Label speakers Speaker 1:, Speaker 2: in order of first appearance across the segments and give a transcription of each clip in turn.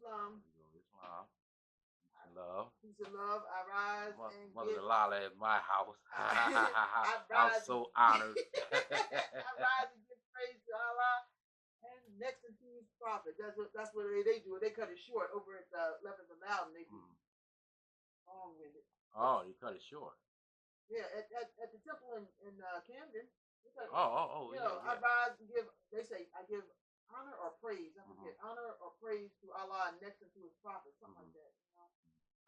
Speaker 1: Islam.
Speaker 2: Islam. Peace and love.
Speaker 1: Peace and love. I rise and
Speaker 2: Mother
Speaker 1: give.
Speaker 2: Delilah at my house.
Speaker 1: I
Speaker 2: I'm
Speaker 1: rise.
Speaker 2: so honored.
Speaker 1: I rise and give praise to Allah and next to His prophet. That's what they do. They cut it short over at 11th and Loudon. They do long with it.
Speaker 2: Oh, you cut it short.
Speaker 1: Yeah, at the temple in Camden.
Speaker 2: Oh,
Speaker 1: you know,
Speaker 2: yeah.
Speaker 1: I rise and give. They say I give honor or praise. I forget honor or praise to Allah and next to His prophet, something like that. You know?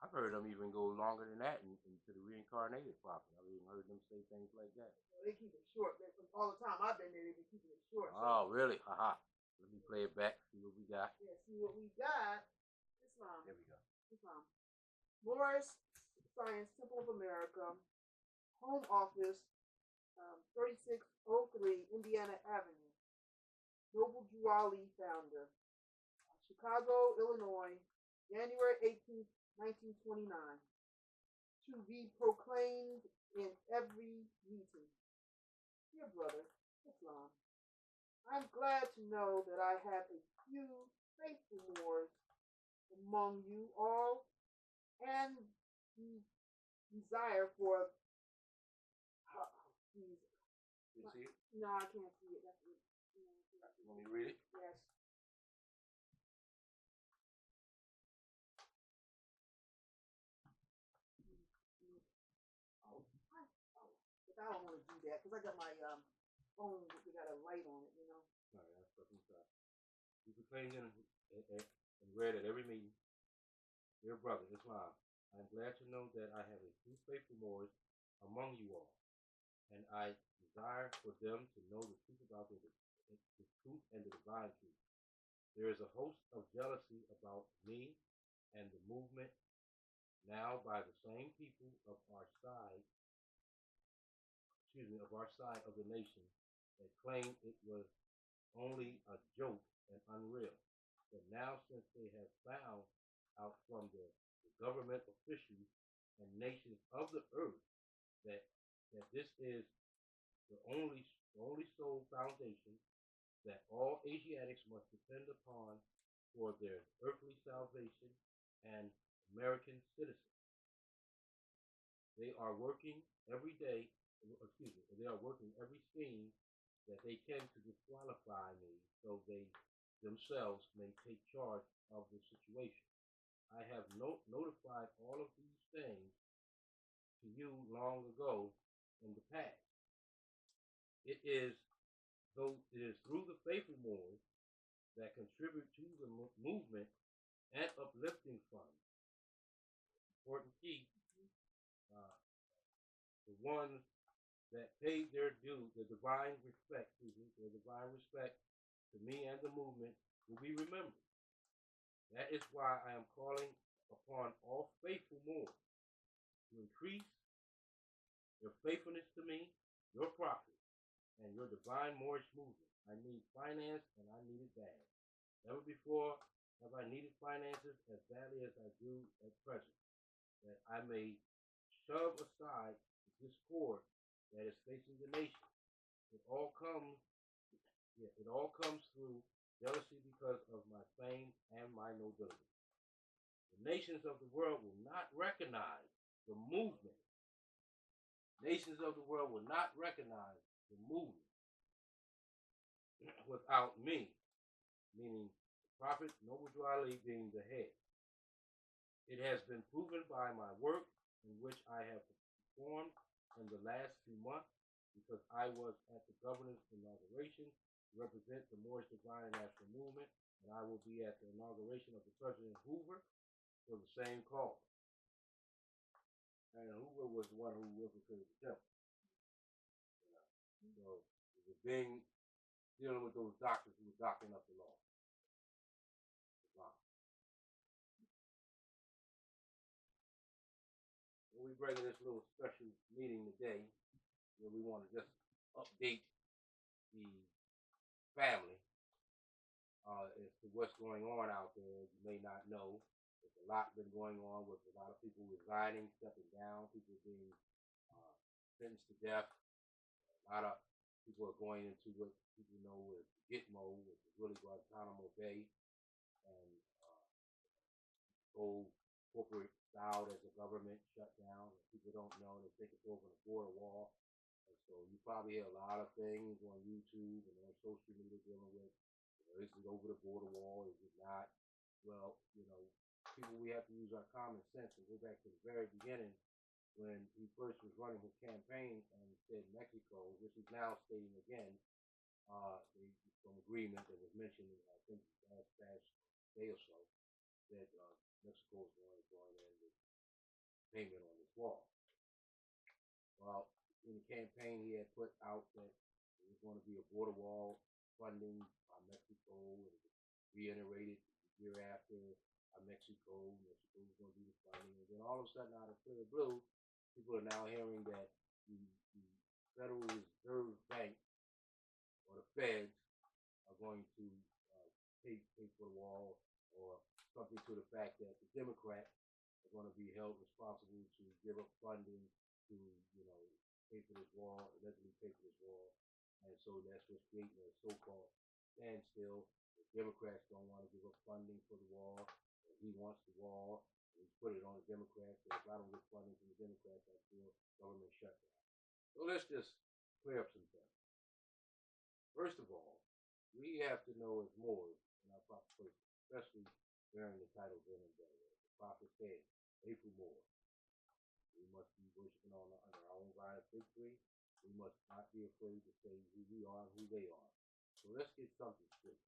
Speaker 2: I've heard them even go longer than that into the reincarnated prophet. I've even heard them say things like that.
Speaker 1: So they keep it short. All the time I've been there, they've been keeping it short.
Speaker 2: Oh, really? Haha. Let me play it back. See what we got.
Speaker 1: Yeah, see what we got. Islam.
Speaker 2: There we go.
Speaker 1: Islam. Moorish Science Temple of America, Home Office, 3603 Indiana Avenue. Noble Juali founder. Chicago, Illinois, January 18th, 1929. To be proclaimed in every meeting. Dear brother, Islam, I'm glad to know that I have a few faithful Moors among you all, and the desire for.
Speaker 2: You see it?
Speaker 1: No, I can't see it. That's it.
Speaker 2: You want me to read it?
Speaker 1: Yes. But I don't want to do that because I got my phone. They got a light on it, you know.
Speaker 2: All right, that's what I'm saying. You proclaimed and read at every meeting. Dear brother, Islam, I am glad to know that I have a few faithful Moors among you all, and I desire for them to know the truth about the truth and the divine truth. There is a host of jealousy about me and the movement now by the same people of our side of the nation that claimed it was only a joke and unreal. But now, since they have found out from the government officials and nations of the earth that this is the only sole foundation that all Asiatics must depend upon for their earthly salvation and American citizens. They are working every day. They are working every scheme that they can to disqualify me, so they themselves may take charge of the situation. I have notified all of these things to you long ago in the past. It is through the faithful Moors that contribute to the movement and uplifting funds. Important key, the ones that paid their due, their divine respect to me and the movement will be remembered. That is why I am calling upon all faithful Moors to increase your faithfulness to me, your prophet, and your divine Moorish movement. I need finance, and I need it bad. Never before have I needed finances as badly as I do at present, that I may shove aside the discord that is facing the nation. It all comes through jealousy because of my fame and my nobility. The nations of the world will not recognize the movement. Nations of the world will not recognize the movement without me, meaning the Prophet Noble Ali being the head. It has been proven by my work in which I have performed in the last few months, because I was at the governor's inauguration to represent the Moorish Divine National Movement, and I will be at the inauguration of the President Hoover for the same cause. And Hoover was the one who infiltrated the temple. So it was dealing with those doctors who were doctoring up the law. Wow. We're bringing this little special meeting today where we want to just update the family as to what's going on out there. You may not know. There's a lot been going on with a lot of people resigning, stepping down, people being sentenced to death. A lot of people are going into what people know as Gitmo, which is really Guantanamo Bay. And Mexico corporate styled as a government shutdown. People don't know. They think it's over the border wall. And so you probably hear a lot of things on YouTube and on social media dealing with, is it over the border wall? Is it not? Well, people, we have to use our common sense and go back to the very beginning when he first was running his campaign and said Mexico, which he's now stating again, some agreement that was mentioned, I think, last day or so, that Mexico is going to join in with payment on this wall. Well, in the campaign, he had put out that there was going to be a border wall funding by Mexico, and it was reiterated the year after Mexico was going to do the funding. And then all of a sudden, out of clear blue, people are now hearing that the Federal Reserve Bank or the Feds are going to pay for the wall, or something to the fact that the Democrats are going to be held responsible to give up funding to, pay for this wall, allegedly pay for this wall. And so that's what's creating a so-called standstill. The Democrats don't want to give up funding for the wall. And he wants the wall. And he's put it on the Democrats. And if I don't get funding from the Democrats, I feel government shutdown. So let's just clear up some things. First of all, we have to know as Moors in our proper place, especially during the title Venom Day. The prophet said, April Moor, we must be worshiping under our own vine of fig tree. We must not be afraid to say who we are and who they are. So let's get something straight.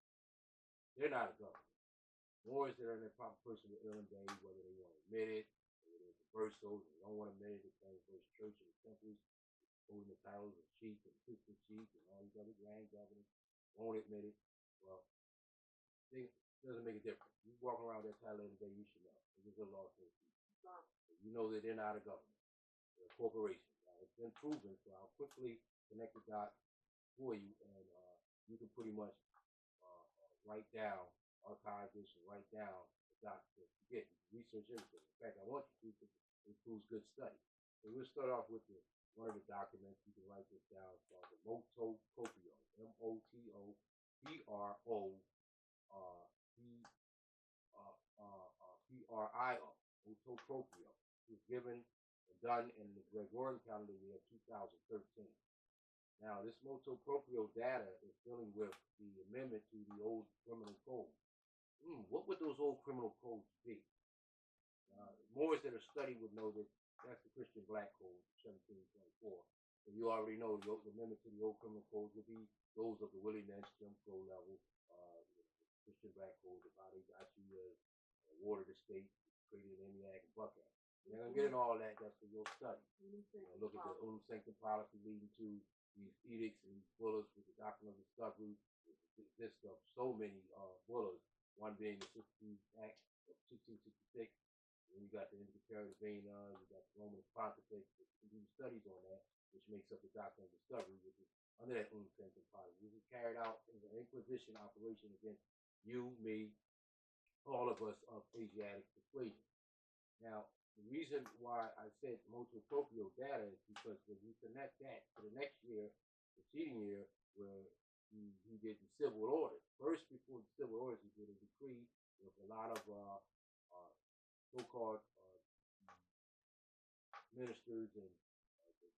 Speaker 2: They're not a government. Moors that are in their proper person with Venom Day, whether they want to admit it, whether they're conversos, they don't want to admit it, they claim first church and the temples, holding the titles of chief and assistant chief and all these other grand governors, won't admit it. Well, it doesn't make a difference. You walk around that title every day, you should know. It's a law to people. You know that they're not a government. They're a corporation. Now, it's been proven, so I'll quickly connect the dots for you, and you can pretty much write down, archive this, and write down the dots to get. Research everything. In fact, I want you to, because it proves good study. So we'll start off with one of the documents. You can write this down. It's called the Motu Proprio. Motoproprio. Motu Proprio. It was given and done in the Gregorian calendar year 2013. Now, this Motu Proprio data is dealing with the amendment to the old criminal code. What would those old criminal codes be? Moors that are studied would know that that's the Christian Black Code, 1724. So you already know the amendment to the old criminal code would be those of the Willie Lynch, Jim Crow level, Christian Black Code, the body got you water the state, created an ENIAC and Buckeye. You're not going to get in all that. That's for your study. Look at the Unum Sanctum policy leading to these edicts and these bullets with the doctrine of discovery. This of so many bullets, one being the 16th Act of 1666. And you got the Indicator Vena, you got the Roman Pontifex, you do studies on that, which makes up the doctrine of discovery, which is under that Unum Sanctum policy. This is carried out as an inquisition operation against you, me, all of us of Asiatic persuasion. Now, the reason why I said Motu Proprio data is because when you connect that to the next year, preceding year, where he did the civil orders. First, before the civil orders, he did a decree with a lot of so-called ministers and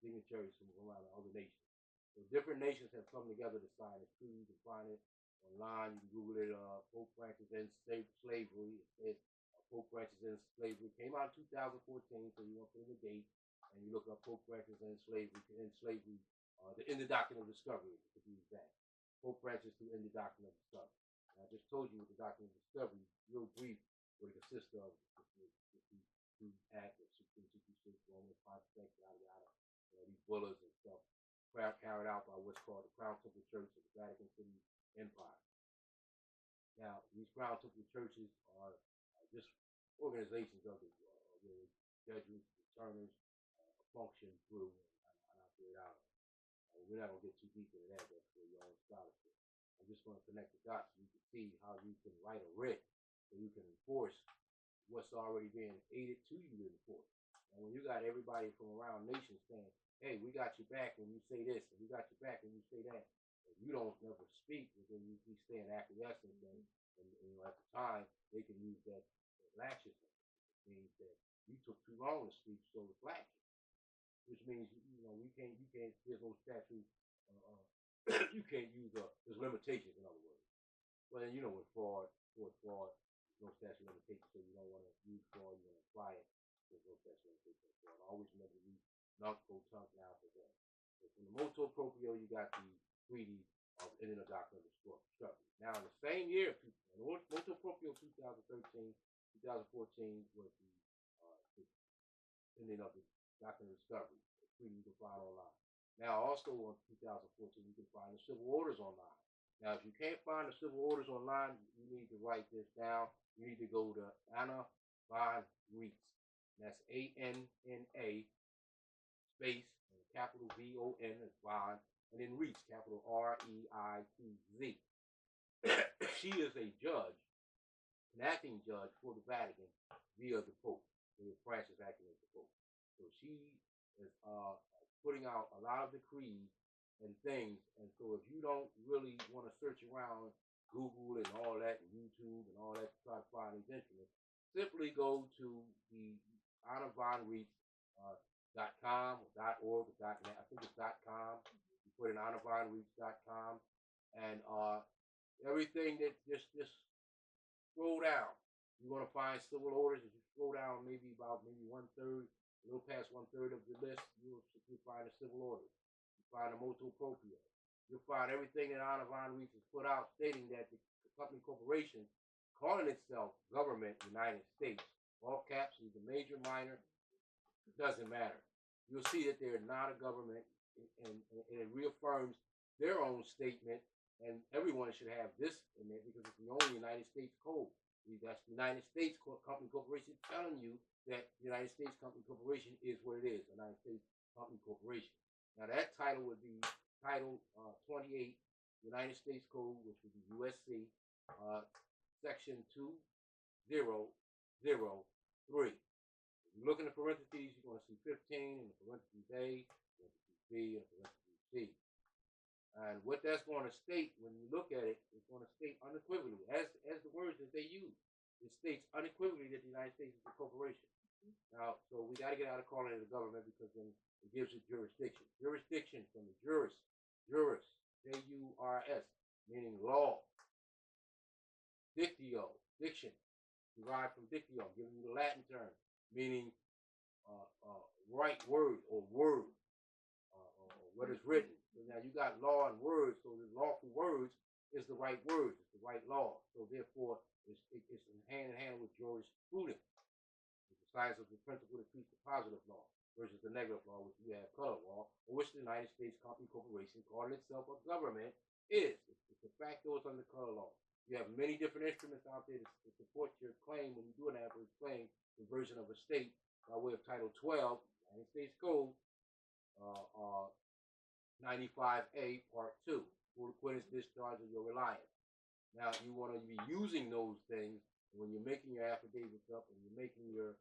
Speaker 2: dignitaries from around other nations. So different nations have come together to sign a treaty. You can find it online. You can Google it. Pope Francis ends slavery. It says Pope Francis ends slavery. Came out in 2014, so you want to put in the date, and you look up Pope Francis ends slavery. To end slavery, to end the doctrine of discovery, to use that. Pope Francis to end the doctrine of discovery. And I just told you with the doctrine of discovery, real brief, what it consists of. The Act of 1666, Roman Pontifex, yada yada, these bullets and stuff, carried out by what's called the Crown Temple Church of the Vatican City Empire. Now, these Crown Temple churches are just organizations of the Jesuits, the Turners, function through and operate out of. We're not going to get too deep into that. That's for your own scholarship. I'm just going to connect the dots so you can see how you can write a writ so you can enforce what's already being aided to you to enforce. And when you got everybody from around nations saying, hey, we got your back when you say this, and we got your back when you say that, and you don't never speak, but then you stay in acquiescence, and at the time, they can use that laxism. means that you took too long to speak, so reflection, which means you can't. There's no statute. You can't use there's limitations, in other words. Well, with fraud, no statute of limitations, so you don't want to use fraud. You want to apply it. There's no statute of limitations on fraud. Always remember to use nunc pro tunc now for one. So from the motu proprio, you got the treaty of ending the doctrine of discovery. Now, in the same year, motu proprio 2013, 2014 was the ending of the doctrine of discovery. The treaty you can find online. Now, also on 2014, you can find the civil orders online. Now, if you can't find the civil orders online, you need to write this down. You need to go to Anna von Reitz. That's ANNA space and capital VON is von, and then Reitz, capital REITZ. She is a judge, an acting judge for the Vatican via the Pope. Francis acting as the Pope. So she is putting out a lot of decrees and things. And so if you don't really want to search around Google and all that, and YouTube and all that to try to find these instruments, simply go to the AnnaVonReitz.com or .org or .net. I think it's .com. You put in AnnaVonReitz.com and everything that just scroll down. You're going to find civil orders. If you scroll down maybe 1/3, a little past 1/3 of the list, you'll find the civil orders. You find the motu proprio. You'll find everything that Anna von Reitz has put out stating that the company corporation, calling itself Government United States, all caps, either major, minor, doesn't matter. You'll see that they're not a government, and it reaffirms their own statement, and everyone should have this in there because it's the only United States code. That's the United States Company Corporation telling you that the United States Company Corporation is what it is, the United States Company Corporation. Now that title would be Title 28, United States Code, which would be USC, Section 2003. If you look in the parentheses, you're going to see 15 in the parentheses A, parentheses B, and parentheses C. And what that's going to state, when you look at it, it's going to state unequivocally, as the words that they use. It states unequivocally that the United States is a corporation. Now, so we got to get out of calling it a government because then it gives it jurisdiction. Jurisdiction from the juris, J-U-R-S, meaning law. Dictio, diction, derived from dictio, giving you the Latin term, meaning right word or word, or what is written. So now you got law and words, so the lawful words is the right words, it's the right law. So therefore, it's hand in hand with jurisprudence. It's the science of the principle that treats the positive law versus the negative law, which we have color law, or which the United States Company Corporation, calling itself a government, is. It's de facto, it's under color law. You have many different instruments out there to support your claim when you do an adverse claim, the version of a state by way of Title 12, United States Code, 95A, Part 2, for the quittance discharge of your reliance. Now, you want to be using those things when you're making your affidavits up and you're making your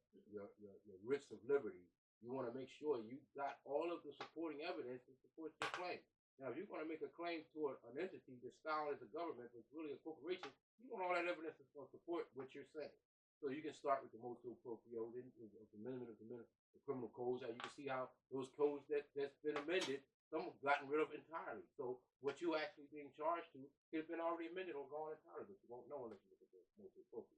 Speaker 2: writs of liberty. You want to make sure you got all of the supporting evidence to support your claim. Now, if you're going to make a claim to an entity that's styled as a government, but it's really a corporation, you want all that evidence that's going to support what you're saying. So you can start with the motu proprio, then the amendment of the criminal codes. How you can see how those codes that's been amended, some have gotten rid of entirely. So what you actually being charged to could have been already amended or gone entirely, but you won't know unless you look at the motu proprio.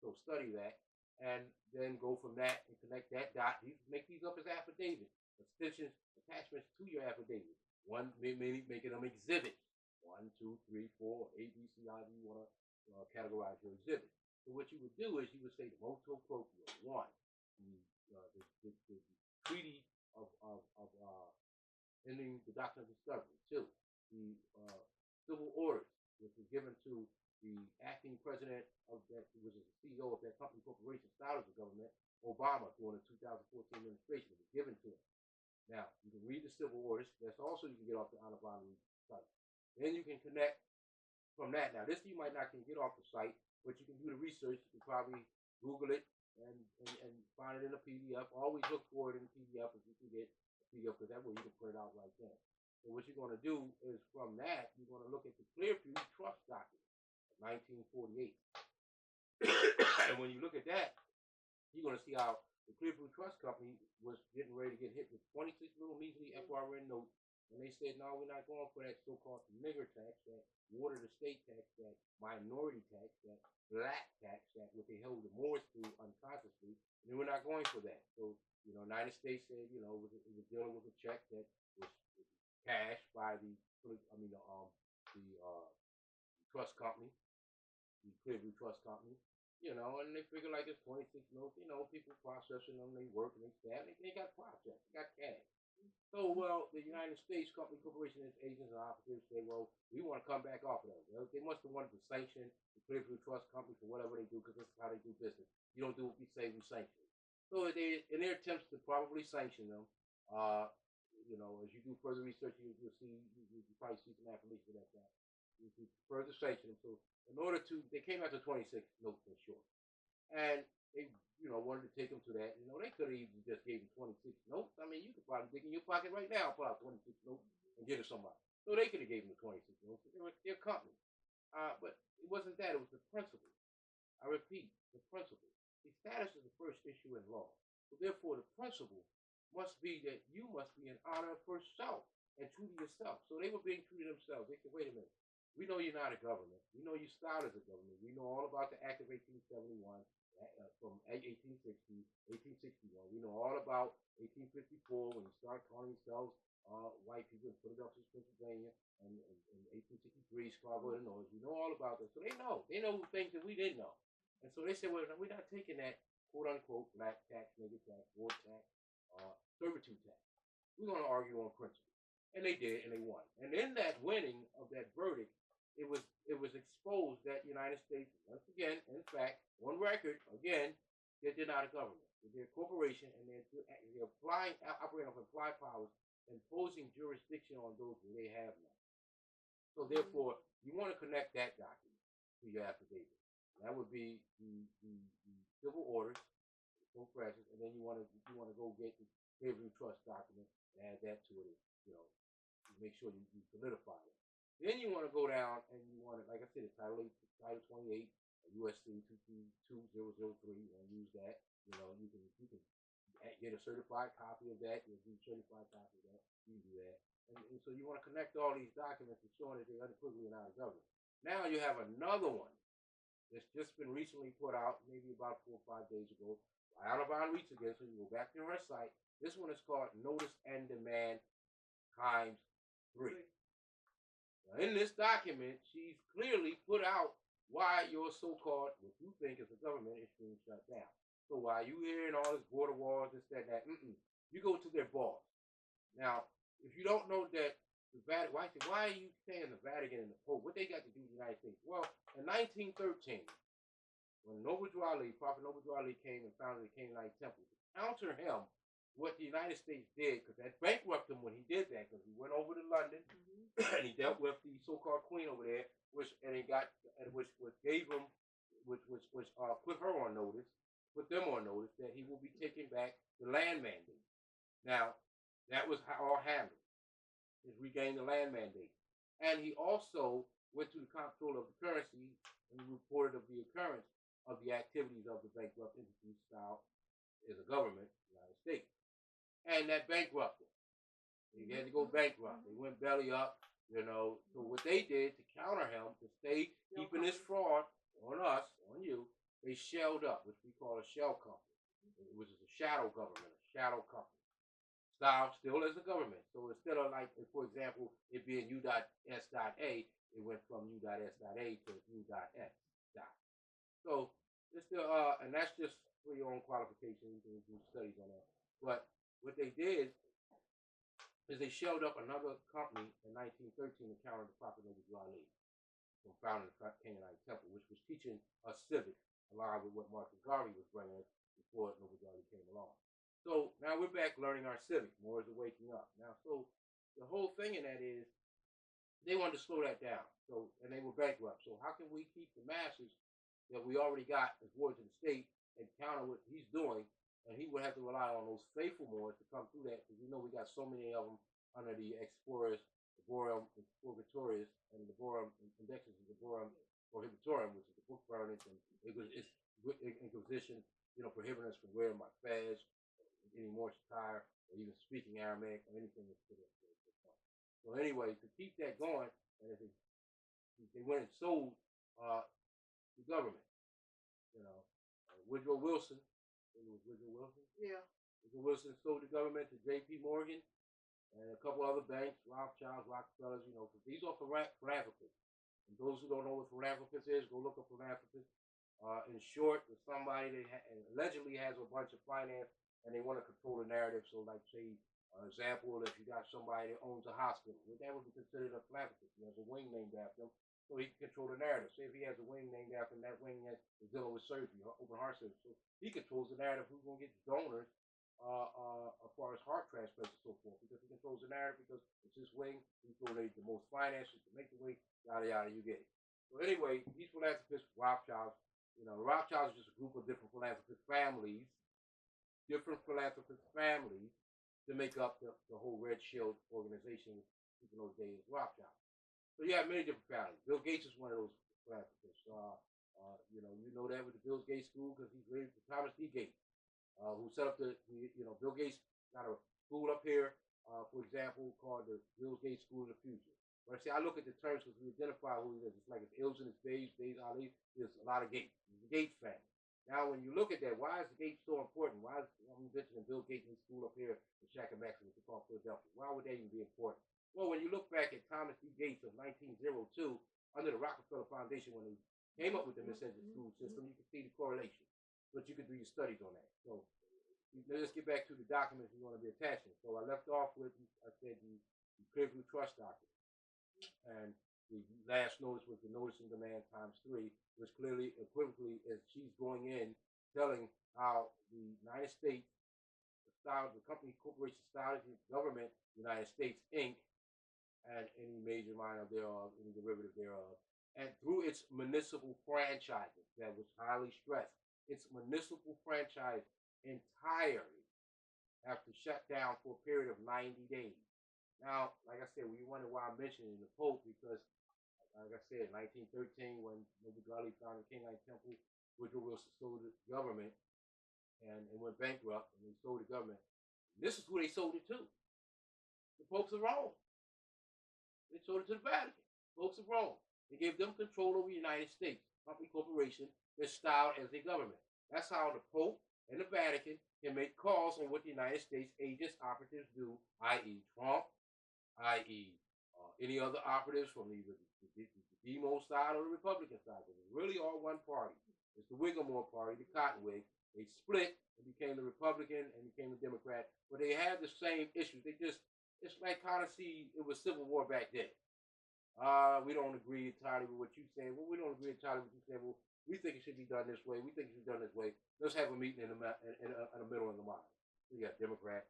Speaker 2: So study that, and then go from that and connect that dot. You make these up as affidavits, extensions, attachments to your affidavit. One, making them exhibits. 1, 2, 3, 4, A, B, C, however you want to categorize your exhibit. So what you would do is you would say the motu proprio. 1, the treaty of ending the doctrine of discovery. 2, the civil orders, which was given to the acting president of that, which is the CEO of that company corporation, styled as a government, Obama, during the 2014 administration. It was given to him. Now, you can read the civil orders. That's also you can get off the Anna von Reitz site. Then you can connect from that. Now, this you might not can get off the site, but you can do the research. You can probably Google it and find it in a PDF. Always look for it in a PDF if you can get a PDF, because that way you can print it out right there. So what you're going to do is from that, you're going to look at the Clearview Trust document of 1948. And when you look at that, you're going to see how the Clearview Trust Company was getting ready to get hit with 26 little measly FRN notes. And they said, no, we're not going for that so-called nigger tax, that water to state tax, that minority tax, that black tax, that what they held the Moors to unconsciously. And we're not going for that. So, you know, United States said, you know, it was dealing with a check that was cashed by the trust company, the Clearview Trust Company, you know, and they figure like it's 26 notes, you know, people processing them, they work and they stab, they got processed, they got cash. So, well, the United States Company Corporation, its agents and operatives say, well, we want to come back off of that. Well, they must have wanted to sanction the Clearview Trust Company for whatever they do, because this is how they do business. You don't do what we say, we sanction. So they, in their attempts to probably sanction them, you know, as you do further research, you'll see, you probably see some information about that. You further sanction them. So in order to, they came out to 26 notes in short. And they, you know, wanted to take them to that. You know, they could have even just gave them 26 notes. I mean, you could probably dig in your pocket right now, pull out 26 notes and give it to somebody. So they could have gave them the 26 notes. They were their company. But it wasn't that. It was the principle. I repeat, the principle. The status is the first issue in law. So therefore, the principle must be that you must be in honor of first self and true to yourself. So they were being true to themselves. They said, wait a minute. We know you're not a government. We know you styled as a government. We know all about the Act of 1871 from 1860, 1861. We know all about 1854 when you start calling yourselves white people in Philadelphia, Pennsylvania, and 1863, Chicago, Illinois. We know all about that. So they know. They know things that we didn't know. And so they said, well, we're not taking that quote-unquote black tax, nigger tax, war tax, servitude tax. We're going to argue on principle. And they did, and they won. And in that winning of that verdict, it was exposed that United States, once again, in fact, on record, again, that they're not a government. They're a corporation, and they're operating off implied powers, imposing jurisdiction on those who they have none. So therefore, you want to connect that document to your affidavit. That would be the civil orders, full practice, and then you want to go get the Clearview Trust document and add that to it. You know, make sure you solidify it. Then you want to go down and you want to, like I said, Title 28, USC 22003. You want to use that. You know, you can get a certified copy of that. You'll do a certified copy of that. You can do that. And so you want to connect all these documents and showing that they're unequivocally not a government. Now you have another one that's just been recently put out, maybe about 4 or 5 days ago, by Out of Bound Reach again. So you go back to her site. This one is called Notice and Demand times 3. Now, in this document, she's clearly put out why your so-called, what you think is a government, is being shut down. So while you hearing all this border wars, this, that, you go to their boss. Now, if you don't know that the Vatican, why are you saying the Vatican and the Pope? What they got to do with the United States? Well, in 1913, when Prophet Noble Drew Ali came and founded the Canaanite Temple, to counter him, what the United States did, because that bankrupted him when he did that, because he went over to London and he dealt with the so-called queen over there, which gave him, put her on notice, put them on notice that he will be taking back the land mandate. Now, that was all handled. He regained the land mandate, and he also went to the Comptroller of the Currency and reported of the occurrence of the activities of the bankrupt entity style as a government, United States. And that bankrupted. They had to go bankrupt. They went belly up, you know. So what they did to counter him, to stay keeping this fraud on us, on you, they shelled up, which we call a shell company, which is a shadow government, a shadow company. Style still as a government. So instead of like, for example, it being U.S.A, it went from U.S.A to U.S. So it's still, and that's just for your own qualification. You can do studies on that. But what they did is they shelled up another company in 1913 to counter the Prophet Noble Drew Ali from founding the Canaanite Temple, which was teaching us civics along with what Marcus Garvey was bringing us before Noble Drew Ali came along. So now we're back learning our civics. More is waking up. Now, so the whole thing in that is they wanted to slow that down. So, and they were bankrupt. So how can we keep the masses that we already got as wards of the state and counter what he's doing? And he would have to rely on those faithful Moors to come through that, because we know we got so many of them under the Explorers, the Borum Exploratories, and the Borum Indexes of the Borum Prohibitorium, which is the book burnings, and it's Inquisition, prohibiting us from wearing my fez, any Moorish attire, or even speaking Aramaic or anything that's to the point. So anyway, to keep that going, they went and sold the government. Woodrow Wilson, it was Woodrow Wilson.
Speaker 1: Yeah.
Speaker 2: Woodrow Wilson sold the government to J.P. Morgan and a couple other banks, Rothschilds, Rockefellers. These are philanthropists. And those who don't know what philanthropist is, go look up philanthropist. In short, it's somebody that allegedly has a bunch of finance and they want to control the narrative. So, like, say, example, if you got somebody that owns a hospital, that would be considered a philanthropist. He has a wing named after him, so he can control the narrative. Say if he has a wing named after him, that wing is dealing with surgery, open heart surgery. So he controls the narrative who's going to get donors as far as heart transplants and so forth, because he controls the narrative because it's his wing. He donated the most finances to make the wing, yada, yada, you get it. So anyway, these philanthropists, Rothschilds, Rothschilds is just a group of different philanthropist families to make up the whole Red Shield organization, people know today as Rothschild. So you have many different families. Bill Gates is one of those philanthropists. You know that with the Bill Gates School because he's related to Thomas D. Gates, who set up Bill Gates got a school up here, for example, called the Bill Gates School of the Future. But see, I look at the terms because we identify who he is. It's like it's Ills and it's Bays Ali. There's a lot of Gates. It's the Gates family. Now, when you look at that, why is the Gates so important? Why is I'm mentioning Bill Gates' school up here in Amexem, which is called Philadelphia? Why would that even be important? Well, when you look back at Thomas D. Gates of 1902, under the Rockefeller Foundation, when he came up with the Miss-Engine school system, you can see the correlation. But you can do your studies on that. So let's get back to the documents you want to be attaching. So I left off with, I said, the Clearview Trust document. And the last notice was the notice in demand ×3, which clearly, equivocally, is she's going in telling how the United States, the company corporation styled the government, United States Inc., and any major minor thereof, any derivative thereof, and through its municipal franchises, that was highly stressed, its municipal franchise entirely have to shut down for a period of 90 days. Now, like I said, we wonder why I'm mentioning the Pope, because, like I said, 1913, when Nagi founded the Kingite Temple, Woodrow Wilson sold the government, and it went bankrupt, and they sold the government. This is who they sold it to. The Popes of Rome. They sold it to the Vatican. Popes of Rome. They gave them control over the United States, company corporation, that's styled as a government. That's how the Pope and the Vatican can make calls on what the United States agents, operatives do, i.e. Trump, i.e. Any other operatives from either the Demo side or the Republican side. It's really all one party. It's the Whiggamore party, the Cottonwig. They split and became the Republican and became the Democrat, but they have the same issues. It's like kind of see it was Civil War back then. We don't agree entirely with what you say. Well, we don't agree entirely with what you say. Well, we think it should be done this way. We think it should be done this way. Let's have a meeting in the middle of the mind. You got Democrat,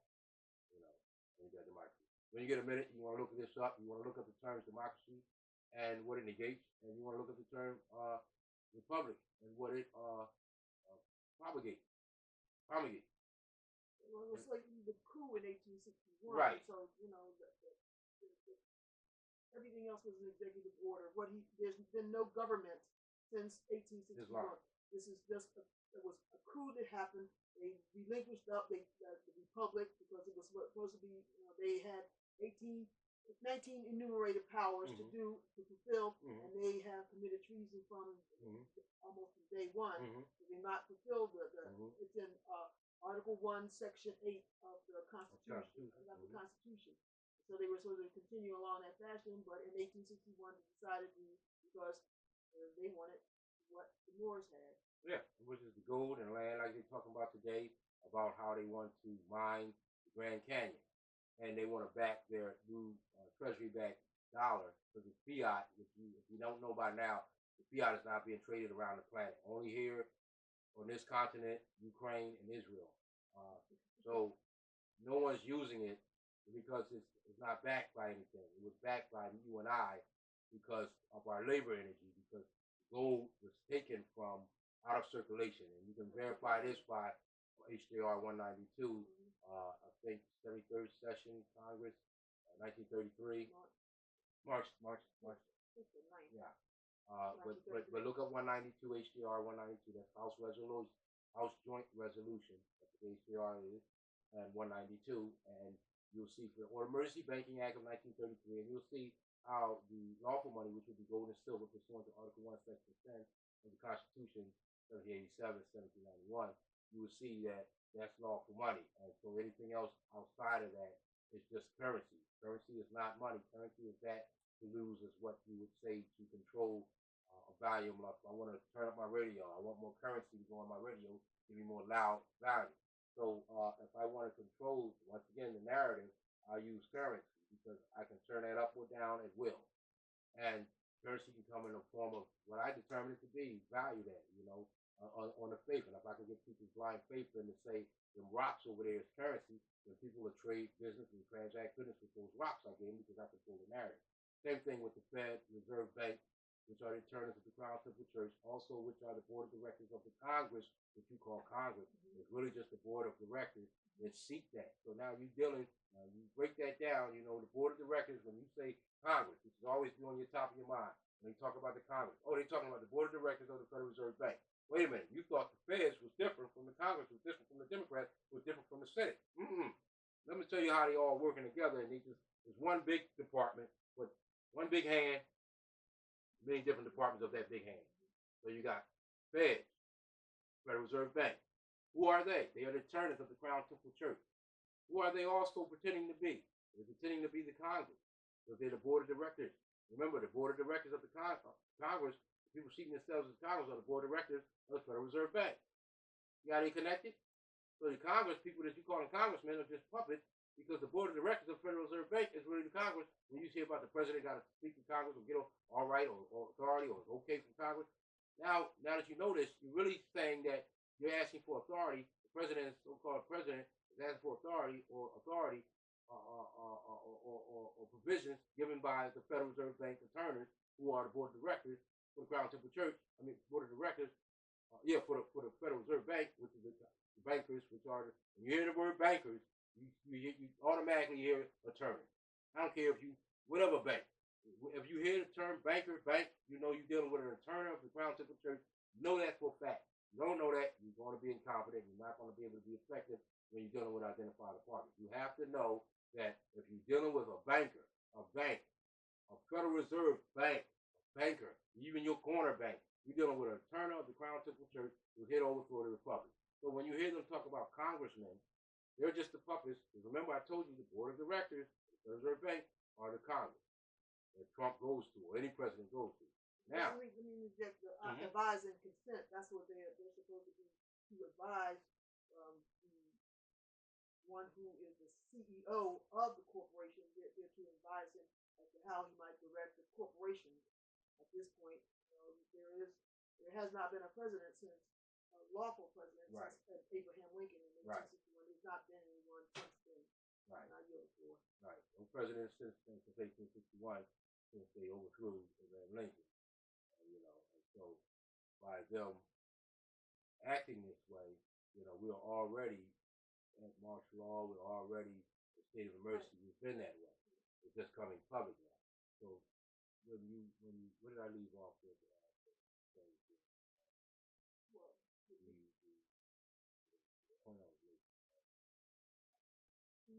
Speaker 2: and you got democracy. When you get a minute, you want to look this up. You want to look up the terms democracy and what it negates, and you want to look at the term republic and what it promulgates.
Speaker 1: Well, it was like the coup in 1861.
Speaker 2: Right.
Speaker 1: So everything else was an executive order. There's been no government since 1861. This is just it was a coup that happened. They relinquished the republic because it was supposed to be. They had 19 enumerated powers to fulfill, and they have committed treason from almost from day one. They did not fulfill it's in Article 1, Section 8 of the Constitution. The Constitution. So they were supposed to continue along that fashion, but in 1861 they decided because they wanted what the Moors had.
Speaker 2: Yeah, which is the gold and land like they're talking about today, about how they want to mine the Grand Canyon. And they want to back their new treasury-backed dollar because it's fiat. If you don't know by now, the fiat is not being traded around the planet. Only here on this continent, Ukraine, and Israel. So no one's using it because it's not backed by anything. It was backed by you and I because of our labor energy, because gold was taken from out of circulation. And you can verify this by HJR 192, I think 73rd session, Congress, 1933. March. Yeah. But look up 192 HDR 192. That's House Resolution, House Joint Resolution. That's what the HDR is, and 192. And you'll see for Emergency Banking Act of 1933, and you'll see how the lawful money, which would be gold and silver, pursuant to Article 1, Section 10 of the Constitution, 1787, 1791, you will see that that's lawful money. And so anything else outside of that is just currency. Currency is not money. Currency is that to lose is what you would say to control a volume. Like I want to turn up my radio. I want more currency to go on my radio, give me more loud volume. So if I want to control, once again, the narrative, I use currency because I can turn that up or down at will. And currency can come in the form of what I determine it to be, value that, on the faith. And if I can get people's blind faith in to say the rocks over there is currency, then people will trade business and transact business with those rocks I gave them because I control the narrative. Same thing with the Fed, Reserve Bank, which are the attorneys of the Crown Temple Church, also which are the board of directors of the Congress, which you call Congress. It's really just the board of directors that seek that. So now you're dealing, you break that down, the board of directors, when you say Congress, which is always be on your top of your mind. When you talk about the Congress, they're talking about the board of directors of the Federal Reserve Bank. Wait a minute, you thought the Feds was different from the Congress, was different from the Democrats, was different from the Senate. Let me tell you how they all working together, and there's one big department with one big hand, many different departments of that big hand. So you got Feds, Federal Reserve Bank. Who are they? They are the attorneys of the Crown Temple Church. Who are they also pretending to be? They're pretending to be the Congress. So they're the board of directors. Remember, the board of directors of the Congress, people seeing themselves as Congress, are the board of directors of the Federal Reserve Bank. You got they connected? So the Congress people that you call them congressmen are just puppets, because the board of directors of the Federal Reserve Bank is really the Congress. When you hear about the president got to speak to Congress or get all right or authority or it's okay from Congress, now that you know this, you're really saying that you're asking for authority. The president, so-called president, is asking for authority or provisions given by the Federal Reserve Bank attorneys, who are the board of directors for the Crown Temple Church. Board of directors, for the Federal Reserve Bank, which is the bankers, which are when you hear the word bankers, you automatically hear attorney. I don't care if you whatever bank. If you hear the term banker, bank, you know you're dealing with an attorney of the Crown Temple Church. You know that for a fact. You don't know that, you're going to be incompetent. You're not going to be able to be effective when you're dealing with identified departments. You have to know that if you're dealing with a banker, a bank, a Federal Reserve Bank, a banker, even your corner bank, you're dealing with an attorney of the Crown Temple Church who's head over for the Republic. So when you hear them talk about congressmen, they're just the puppets. Remember, I told you the board of directors of the Federal Reserve Bank are the Congress that Trump goes to, or any president goes to. Now,
Speaker 1: let me reject the advise and consent. That's what they're supposed to be, to advise the one who is the CEO of the corporation. They're to advise him as to how he might direct the corporation. At this point, there has not been a president since lawful president since Abraham Lincoln in 1861. There's not been anyone since then.
Speaker 2: Right. No president since 1861, since they overthrew Abraham Lincoln. And so by them acting this way, we're already at martial law. We're already a state of emergency. We've been that way. It's just coming public now. So where did I leave off with?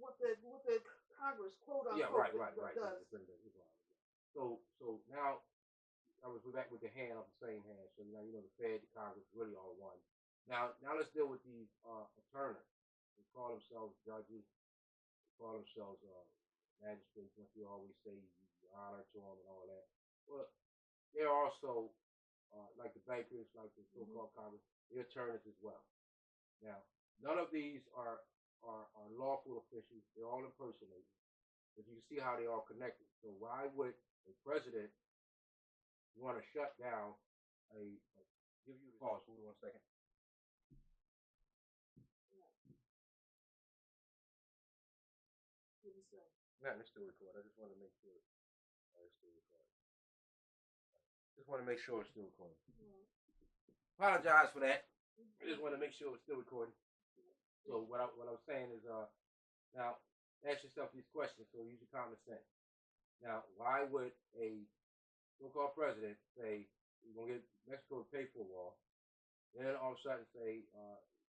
Speaker 1: What the Congress, quote unquote, does.
Speaker 2: So now we're back with the hand of the same hand. So now the Fed, the Congress, really all one. Now let's deal with these attorneys. They call themselves judges. They call themselves magistrates. What you always say, you honor to them and all that. Well, they're also like the bankers, like the so-called Congress. They're attorneys as well. Now, none of these are lawful officials. They're all impersonators. But you can see how they're all connected. So why would a president want to shut down give you the pause? Hold on 1 second. Nothing, it's still recording. I just want to make sure it's still recording. Just want to make sure it's still recording. Apologize for that. I just want to make sure it's still recording. So what I was saying is, now ask yourself these questions. So use your common sense. Now, why would a so-called president, say we're gonna get Mexico to pay for a wall, then all of a sudden say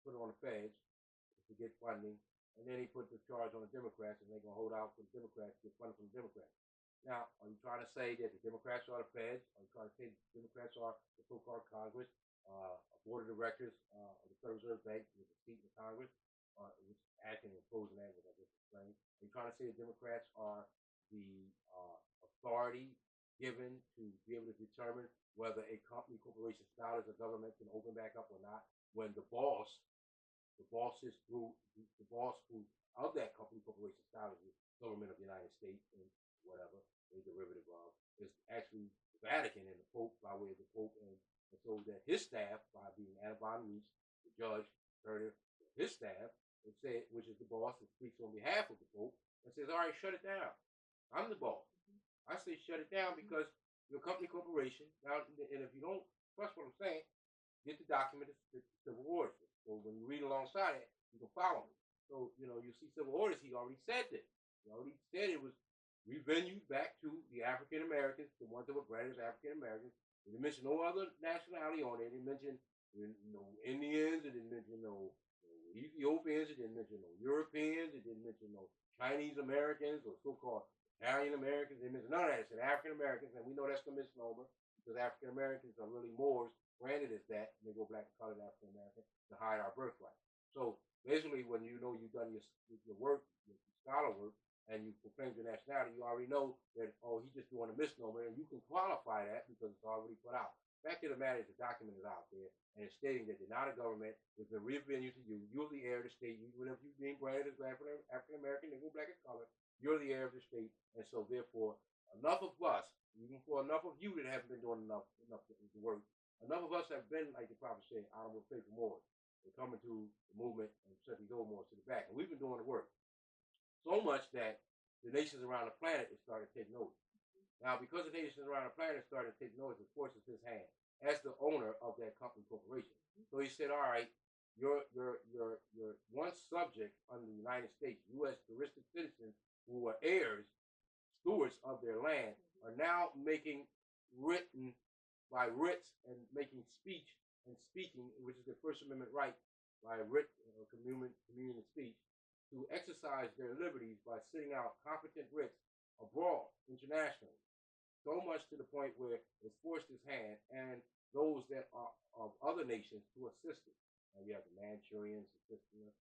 Speaker 2: put it on the feds to get funding, and then he put the charge on the Democrats, and they're gonna hold out for the Democrats to get funding from the Democrats. Now, are you trying to say that the Democrats are the feds? Are you trying to say the Democrats are the so-called Congress, a board of directors of the Federal Reserve Bank with a seat in Congress, which is acting and opposing that, which I just explained? Are you trying to say the Democrats are the authority given to be able to determine whether a company, corporation, style as a government can open back up or not when the boss who of that company, corporation, style is the government of the United States and whatever a derivative of is actually the Vatican and the Pope by way of the Pope, and so that his staff, by being Anabon Reese, the judge, Turner, his staff, and say, which is the boss that speaks on behalf of the Pope, and says, all right, shut it down. I'm the boss. I say shut it down because you're a company, corporation. Now, and if you don't trust what I'm saying, get the document, the civil orders. So when you read alongside it, you can follow me. So, you see civil orders, he already said this. He already said it was revenued back to the African Americans, the ones that were granted as African Americans. He didn't mention no other nationality on it. He didn't mention no Indians. He didn't mention no Ethiopians. He didn't mention no Europeans. He didn't mention no Chinese Americans or so-called Italian Americans. They mentioned none of that. It said African Americans, and we know that's the misnomer because African Americans are really Moors, branded as that, and they go black and colored African American to hide our birthright. So basically, when you know you've done your work, your scholar work, and you proclaim your nationality, you already know that, he's just doing a misnomer, and you can qualify that because it's already put out. Fact of the matter is the document is out there, and it's stating that they're not a government. It's been revenued to you. You're the heir of the state. Even if you're being branded as African American, they go black and colored, you're the heir of the state, and so therefore, enough of us, even for enough of you that haven't been doing enough work, enough of us have been, like the prophet said, honorable faithful Moors. They're coming to the movement and setting those Moors to the back, and we've been doing the work so much that the nations around the planet have started to take notice. Now, because the nations around the planet started to take notice, it forces his hand as the owner of that company corporation. So he said, all right, your one subject under the United States, U.S. juristic citizens who were heirs, stewards of their land, are now making written by writs and making speech and speaking, which is the First Amendment right by writ or communion of speech, to exercise their liberties by sending out competent writs abroad, internationally. So much to the point where it's forced his hand and those that are of other nations to assist it. Now you have the Manchurians assisting us.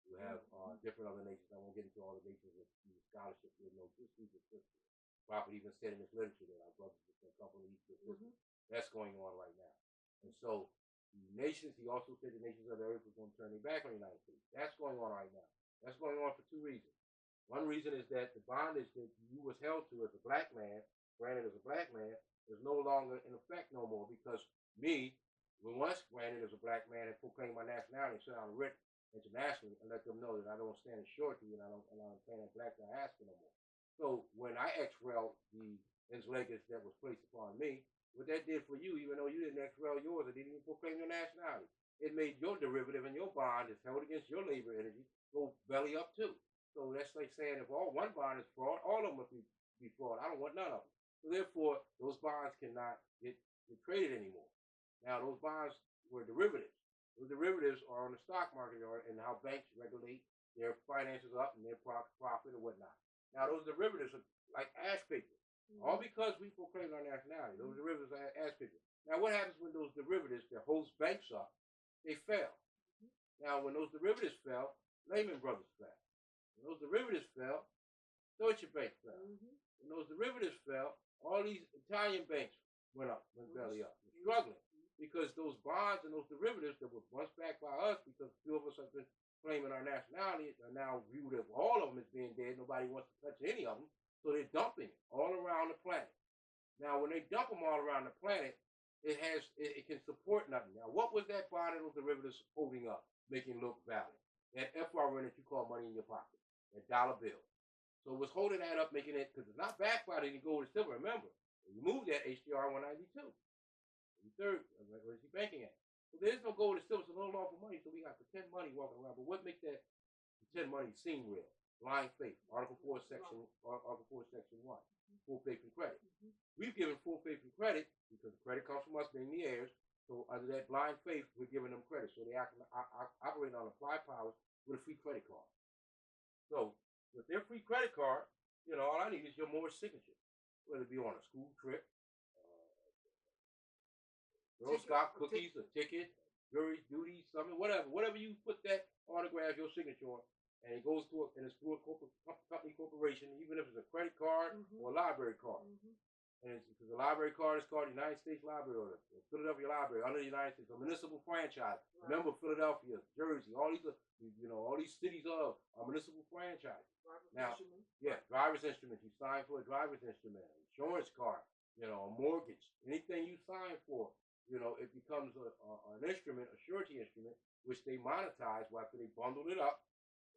Speaker 2: You have different other nations. I won't get into all the nations with scholarship. You know, just these assistants. Prophet even said in his literature that our brothers have been accompanied to assistance. That's going on right now. And so the nations, he also said the nations of the earth were going to turn their back on the United States. That's going on right now. That's going on for two reasons. One reason is that the bondage that you was held to as a black man, granted as a black man, is no longer in effect no more because me, when once granted as a black man and proclaimed my nationality and sent out a writ internationally and let them know that I don't stand assured to you and I don't plan that black diaspora no more. So when I ex-railed the legacy that was placed upon me, what that did for you, even though you didn't ex-rail yours, it didn't even proclaim your nationality. It made your derivative and your bond is held against your labor energy go belly up too. So that's like saying if one bond is fraud, all of them must be fraud. I don't want none of them. So therefore, those bonds cannot get traded anymore. Now, those bonds were derivatives. Those derivatives are on the stock market and how banks regulate their finances up and their profit or whatnot. Now, those derivatives are like ash paper. All because we proclaimed our nationality. Those derivatives are ash paper. Now, what happens when those derivatives that holds banks up, they fail? Now, when those derivatives fell, Lehman Brothers fell. When those derivatives fell, Deutsche Bank fell. When those derivatives fell, all these Italian banks went belly up. They're struggling because those bonds and those derivatives that were once backed by us, because few of us have been claiming our nationality, are now viewed as all of them as being dead. Nobody wants to touch any of them, so they're dumping it all around the planet. Now, when they dump them all around the planet, it can support nothing. Now, what was that bond and those derivatives holding up, making look valid? That FRN that you call money in your pocket, that dollar bill. So it was holding that up, making it, because it's not backed by any gold or silver. Remember, you moved that HDR 192. Third, where's he banking at? So there's no gold or silver, so no lawful money. So we got pretend money walking around. But what makes that pretend money seem real? Blind faith. Article 4, Section 1. Full faith and credit. We we've given full faith and credit because credit comes from us being the heirs. So under that blind faith, we're giving them credit. So they operating on applied powers with a free credit card. So with their free credit card, all I need is your Moorish signature, whether it be on a school trip, Girl Scout cookies, a ticket, jury duty, something, whatever you put that autograph, your signature on, and it goes to and it's through a corporation, even if it's a credit card or a library card. And it's because the library card is called the United States Library or the Philadelphia Library under the United States, a municipal franchise. Right. Remember Philadelphia, Jersey, all these all these cities are municipal franchises. Driver's instrument. You sign for a driver's instrument, insurance card, a mortgage, anything you sign for, it becomes an instrument, a surety instrument, which they monetize after they bundled it up.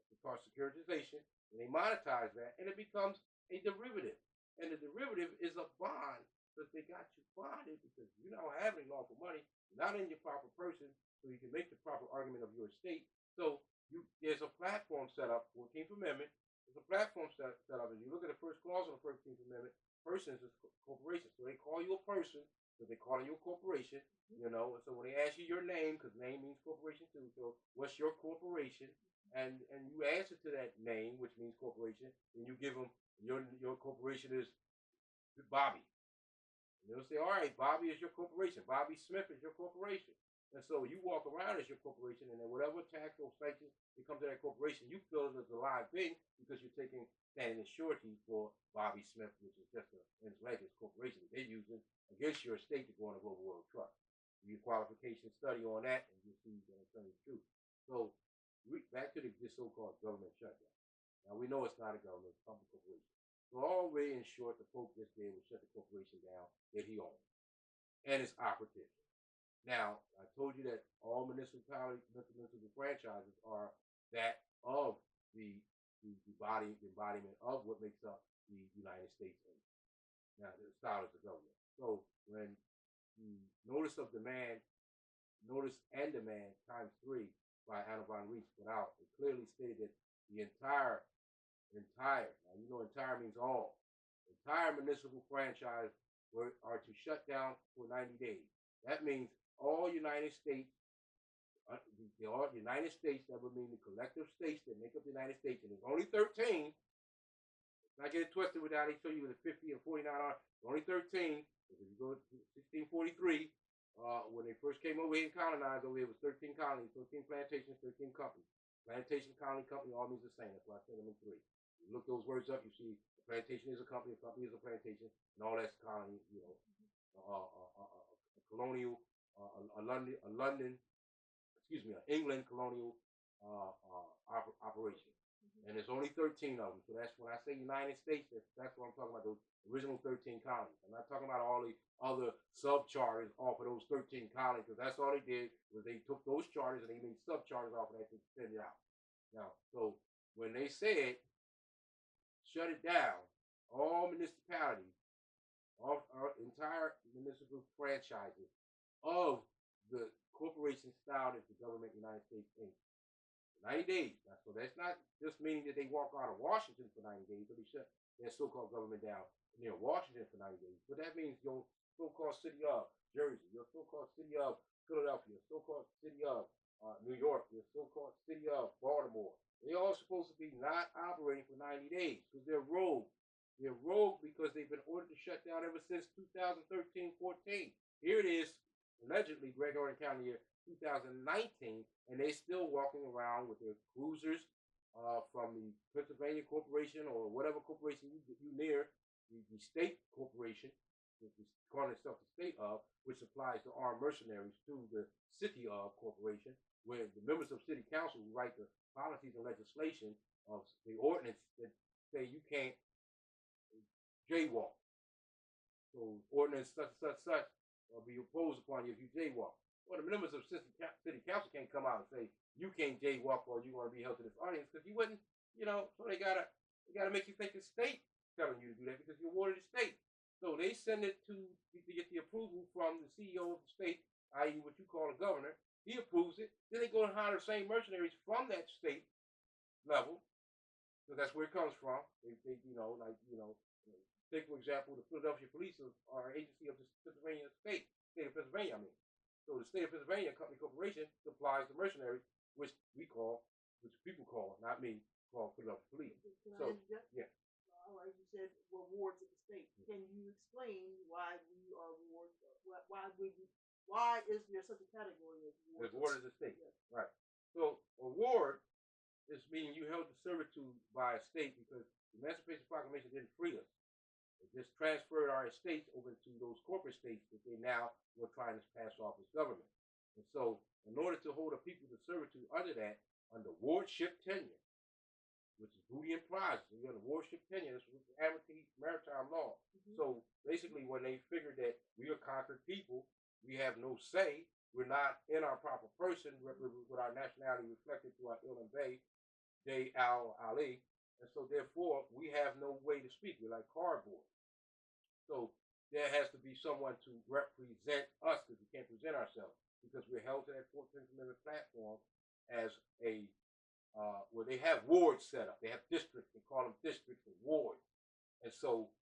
Speaker 2: It's called securitization, and they monetize that, and it becomes a derivative. And the derivative is a bond because they got you bonded because you don't have any lawful money, you're not in your proper person, so you can make the proper argument of your estate. So there's a platform set up, 14th Amendment. There's a platform set up. As you look at the first clause of the 14th Amendment, persons is corporations. So they call you a person, but they call you a corporation, So when they ask you your name, because name means corporation too, so what's your corporation? And you answer to that name, which means corporation, and you give them your corporation is Bobby. And they'll say, all right, Bobby is your corporation. Bobby Smith is your corporation. And so you walk around as your corporation, and then whatever tax or sanction that comes to that corporation, you feel it as a live thing because you're standing in surety for Bobby Smith, which is just in his legacy corporation that they're using against your estate to go on a global world trust. Do your qualification study on that, and you'll see that it's telling the truth. So back to this so-called government shutdown. Now, we know it's not a government, it's a public corporation. So all way in short, the Pope just did was shut the corporation down that he owned and its operatives. Now, I told you that all municipal franchises are that of the embodiment of what makes up the United States. Now, the style is the government. So when the notice and demand times 3 by Anna von Reitz put out, it clearly stated that the entire, now entire means all, entire municipal franchise are to shut down for 90 days. That means all United States, that would mean the collective states that make up the United States, and there's only 13. Let's not get it twisted with that. They show you the 50 and 49 are only 13. If you go to 1643, when they first came over here and colonized over here, it was 13 colonies, 13 plantations, 13 companies. Plantation, colony, company all means the same. That's why I said them in 3. You look those words up, you see a plantation is a company is a plantation, and all that's colony, a colonial, England colonial operation. And there's only 13 of them. So that's when I say United States, that's what I'm talking about, those original 13 colonies. I'm not talking about all the other sub-charters off of those 13 colonies, because that's all they did was they took those charters and they made sub-charters off of that to send it out. Now, so when they said shut it down, all municipalities, all entire municipal franchises of the corporation style is the government United States Inc. 90 days. So that's not just meaning that they walk out of Washington for 90 days, but they shut their so-called government down near Washington for 90 days. But that means your so-called city of Jersey, your so-called city of Philadelphia, your so-called city of New York, your so-called city of Baltimore. They're all supposed to be not operating for 90 days because they're rogue. They're rogue because they've been ordered to shut down ever since 2013-14. Here it is, allegedly, Gregorian County year 2019, and they're still walking around with their cruisers from the Pennsylvania Corporation or whatever corporation you near, the state corporation, calling itself the state of, which applies to armed mercenaries to the city of corporation, where the members of city council write the policies and legislation of the ordinance that say you can't jaywalk. So ordinance such will be imposed upon you if you jaywalk. Well, the members of city council can't come out and say you can't jaywalk or you want to be held to this audience because you wouldn't, so they gotta make you think the state telling you to do that because you're ward of the state. So they send it to get the approval from the CEO of the state, i.e. what you call a governor. He approves it. Then they go and hire the same mercenaries from that state level, because that's where it comes from. They take, for example, the Philadelphia Police are an agency of the Pennsylvania state of Pennsylvania, I mean. So the state of Pennsylvania company corporation supplies the mercenaries, which people call, not me, call Philadelphia Police. So, yeah.
Speaker 1: All right, you said we're wards of the state. Can you explain why we are wards? Why is there such a category as wards?
Speaker 2: As ward of the state, yes. Right. So a ward is meaning you held to servitude by a state because the Emancipation Proclamation didn't free us. It just transferred our estates over to those corporate states that they now were trying to pass off as government. And so in order to hold a people to servitude under that, under wardship tenure, which is booty and prizes. So you're on the warship tenure. This was amity maritime law. So basically, when they figured that we are conquered people, we have no say. We're not in our proper person with our nationality reflected through our Ilan Bay, Day Al Ali, and so therefore we have no way to speak. We're like cardboard. So there has to be someone to represent us because we can't present ourselves because we're held to that 14th Amendment platform as a where they have wards set up. They have districts. They call them districts and wards. And so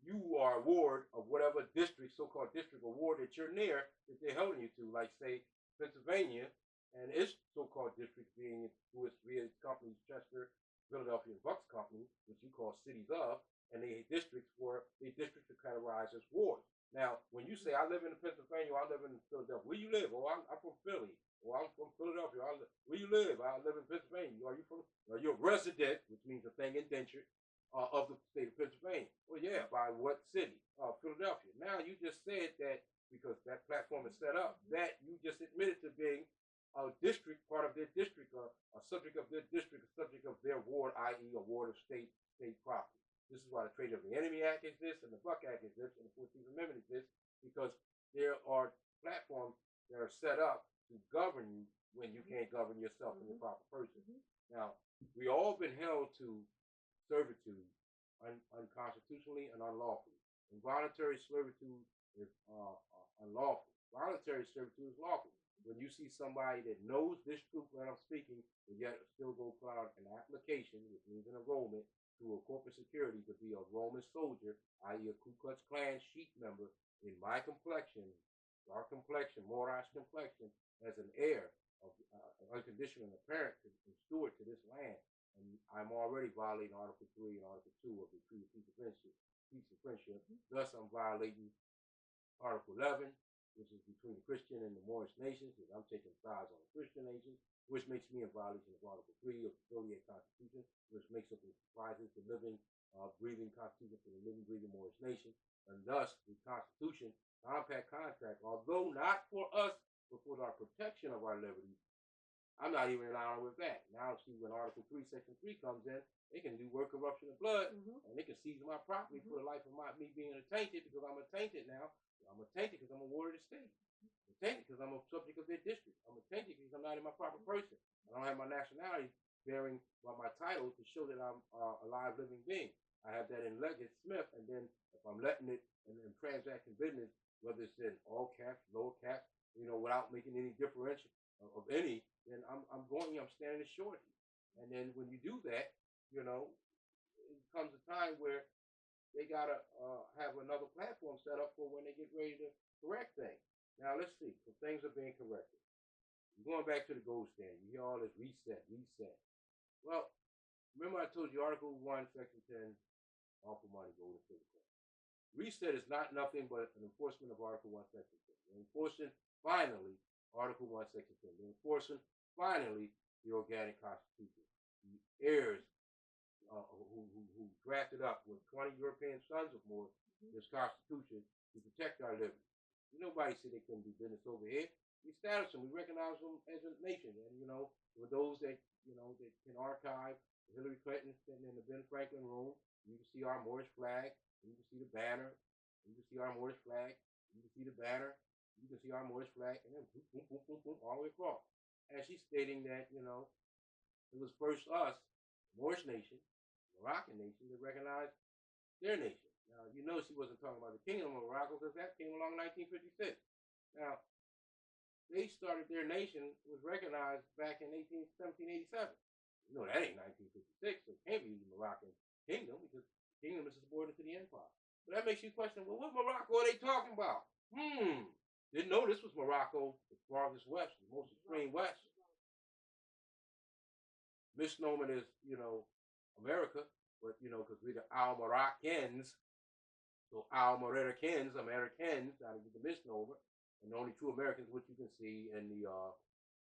Speaker 2: you are a ward of whatever district, so-called district or ward that you're near that they're holding you to. Like, say, Pennsylvania and its so-called districts being through its via its companies, Chester, Philadelphia, and Bucks Company, which you call cities of, and they districts are categorized as wards. Now, when you say, I live in Pennsylvania, or I live in Philadelphia, where you live? Oh, I'm from Philly. Well, I'm from Philadelphia. Where you live? I live in Pennsylvania. Are you from? You're a resident, which means a thing indentured of the state of Pennsylvania. Well, yeah, by what city? Philadelphia. Now you just said that because that platform is set up, that you just admitted to being a district, part of their district, a subject of their district, a subject of their ward, i.e., a ward of state property. This is why the Trade of the Enemy Act exists and the Buck Act exists and the 14th Amendment exists because there are platforms that are set up to govern you when you can't govern yourself in the proper person. Now, we all been held to servitude unconstitutionally and unlawfully. Involuntary servitude is unlawful. Voluntary servitude is lawful. When you see somebody that knows this truth when I'm speaking, but yet still go fill out an application, which means an enrollment, to a corporate security to be a Roman soldier, i.e. a Ku Klux Klan sheep member in my complexion, dark complexion, Moorish complexion, as an heir of unconditional and apparent and steward to this land. And I'm already violating Article 3 and Article 2 of the Treaty of Peace and Friendship. Thus, I'm violating Article 11, which is between the Christian and the Moorish nations, because I'm taking sides on the Christian nations, which makes me in violation of Article 3 of the 38 Constitution, which makes up and comprises the living, breathing Constitution for the living, breathing Moorish nation. And thus, the Constitution, compact contract, although not for us, but for our protection of our liberties, I'm not even in honor with that. Now, see, when Article 3, Section 3 comes in, they can do work corruption of blood, and they can seize my property for the life of me being attainted because I'm attainted now. I'm attainted because I'm a ward of the state. I'm attainted because I'm a subject of their district. I'm attainted because I'm not in my proper person. I don't have my nationality bearing by my title to show that I'm a live, living being. I have that in Leggett Smith, and then if I'm letting it in transacting business, whether it's in all caps, lower caps, without making any differential of any, then I'm standing as shorty. And then when you do that, it comes a time where they gotta have another platform set up for when they get ready to correct things. Now let's see, so things are being corrected. You're going back to the gold standard. You hear all this reset. Well, remember I told you Article 1, Section 10, lawful money, gold and silver coin. Reset is not nothing but an enforcement of Article 1, Section 10. They're enforcing, finally, Article 1, Section 10. They're enforcing, finally, the organic constitution. The heirs who drafted up with 20 European sons of more this constitution to protect our liberty. Nobody said they couldn't do business over here. We established them. We recognize them as a nation. And, for those that, that can archive Hillary Clinton sitting in the Ben Franklin room, you can see our Moorish flag. You can see the banner. You can see our Moorish flag. You can see the banner. You can see our Moorish flag. And then boom, boom, boom, boom, boom, all the way across. And she's stating that, it was first us, Moorish nation, Moroccan nation, that recognized their nation. Now, she wasn't talking about the Kingdom of Morocco because that came along in 1956. Now, they started their nation, was recognized back in 1787. That ain't 1956, so it can't be the Moroccan kingdom because the kingdom is subordinate to the empire. But that makes you question, well, what Morocco are they talking about? Didn't know this was Morocco, the farthest west, the most extreme west. Misnomer is, America, but, because we're the Al-Moroccans. So Al-Moroccans, Americans, out of the misnomer. And the only true Americans, which you can see in the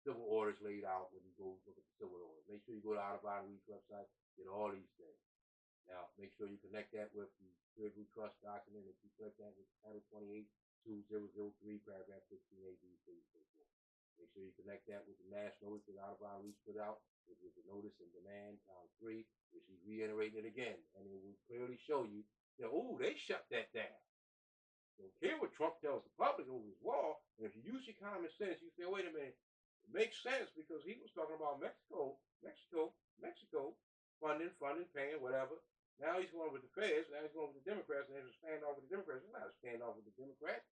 Speaker 2: civil orders laid out when you go look at the civil orders. Make sure you go to Audubon Reed's website, get all these things. Now, make sure you connect that with the Clear Blue Trust document. If you connect that with Title 28-2003, paragraph 15A, B, C, so forth. Make sure you connect that with the national notice that Audubon Reed's put out, which is the notice and demand, pound 3, which he's reiterating it again. And it will clearly show you that, they shut that down. Don't care what Trump tells the public over his wall. And if you use your common sense, you say, wait a minute, it makes sense because he was talking about Mexico, funding, paying, whatever. Now he's going with the feds. Now he's going with the Democrats, and there's a standoff with the Democrats. It's not a standoff with the Democrats.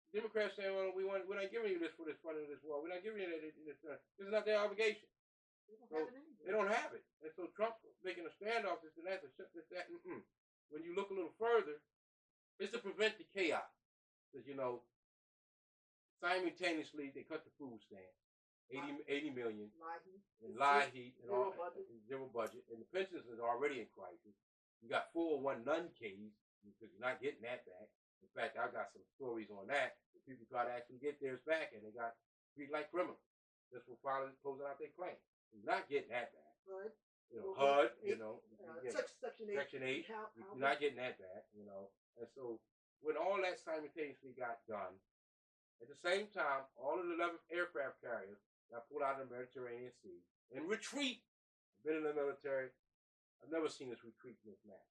Speaker 2: The Democrats saying, well, we're not giving you this for this funding of this war. We're not giving you this. This is not their obligation. They don't have it. And so Trump's making a standoff, this and that, to shut this, that. When you look a little further, it's to prevent the chaos. Because, simultaneously, they cut the food stamp, 80 million, and heat, and all, zero budget, and the pensions is already in crisis. You got 401 non-Ks, because you're not getting that back. In fact, I got some stories on that. People try to actually get theirs back, and they got treated like criminals just for closing out their claim. You're not getting that back.
Speaker 1: Right.
Speaker 2: HUD,
Speaker 1: Section 8.
Speaker 2: You're not getting that back, And so when all that simultaneously got done, at the same time, all of the 11 aircraft carriers got pulled out of the Mediterranean Sea in retreat. I've been in the military. I've never seen us retreat in this manner.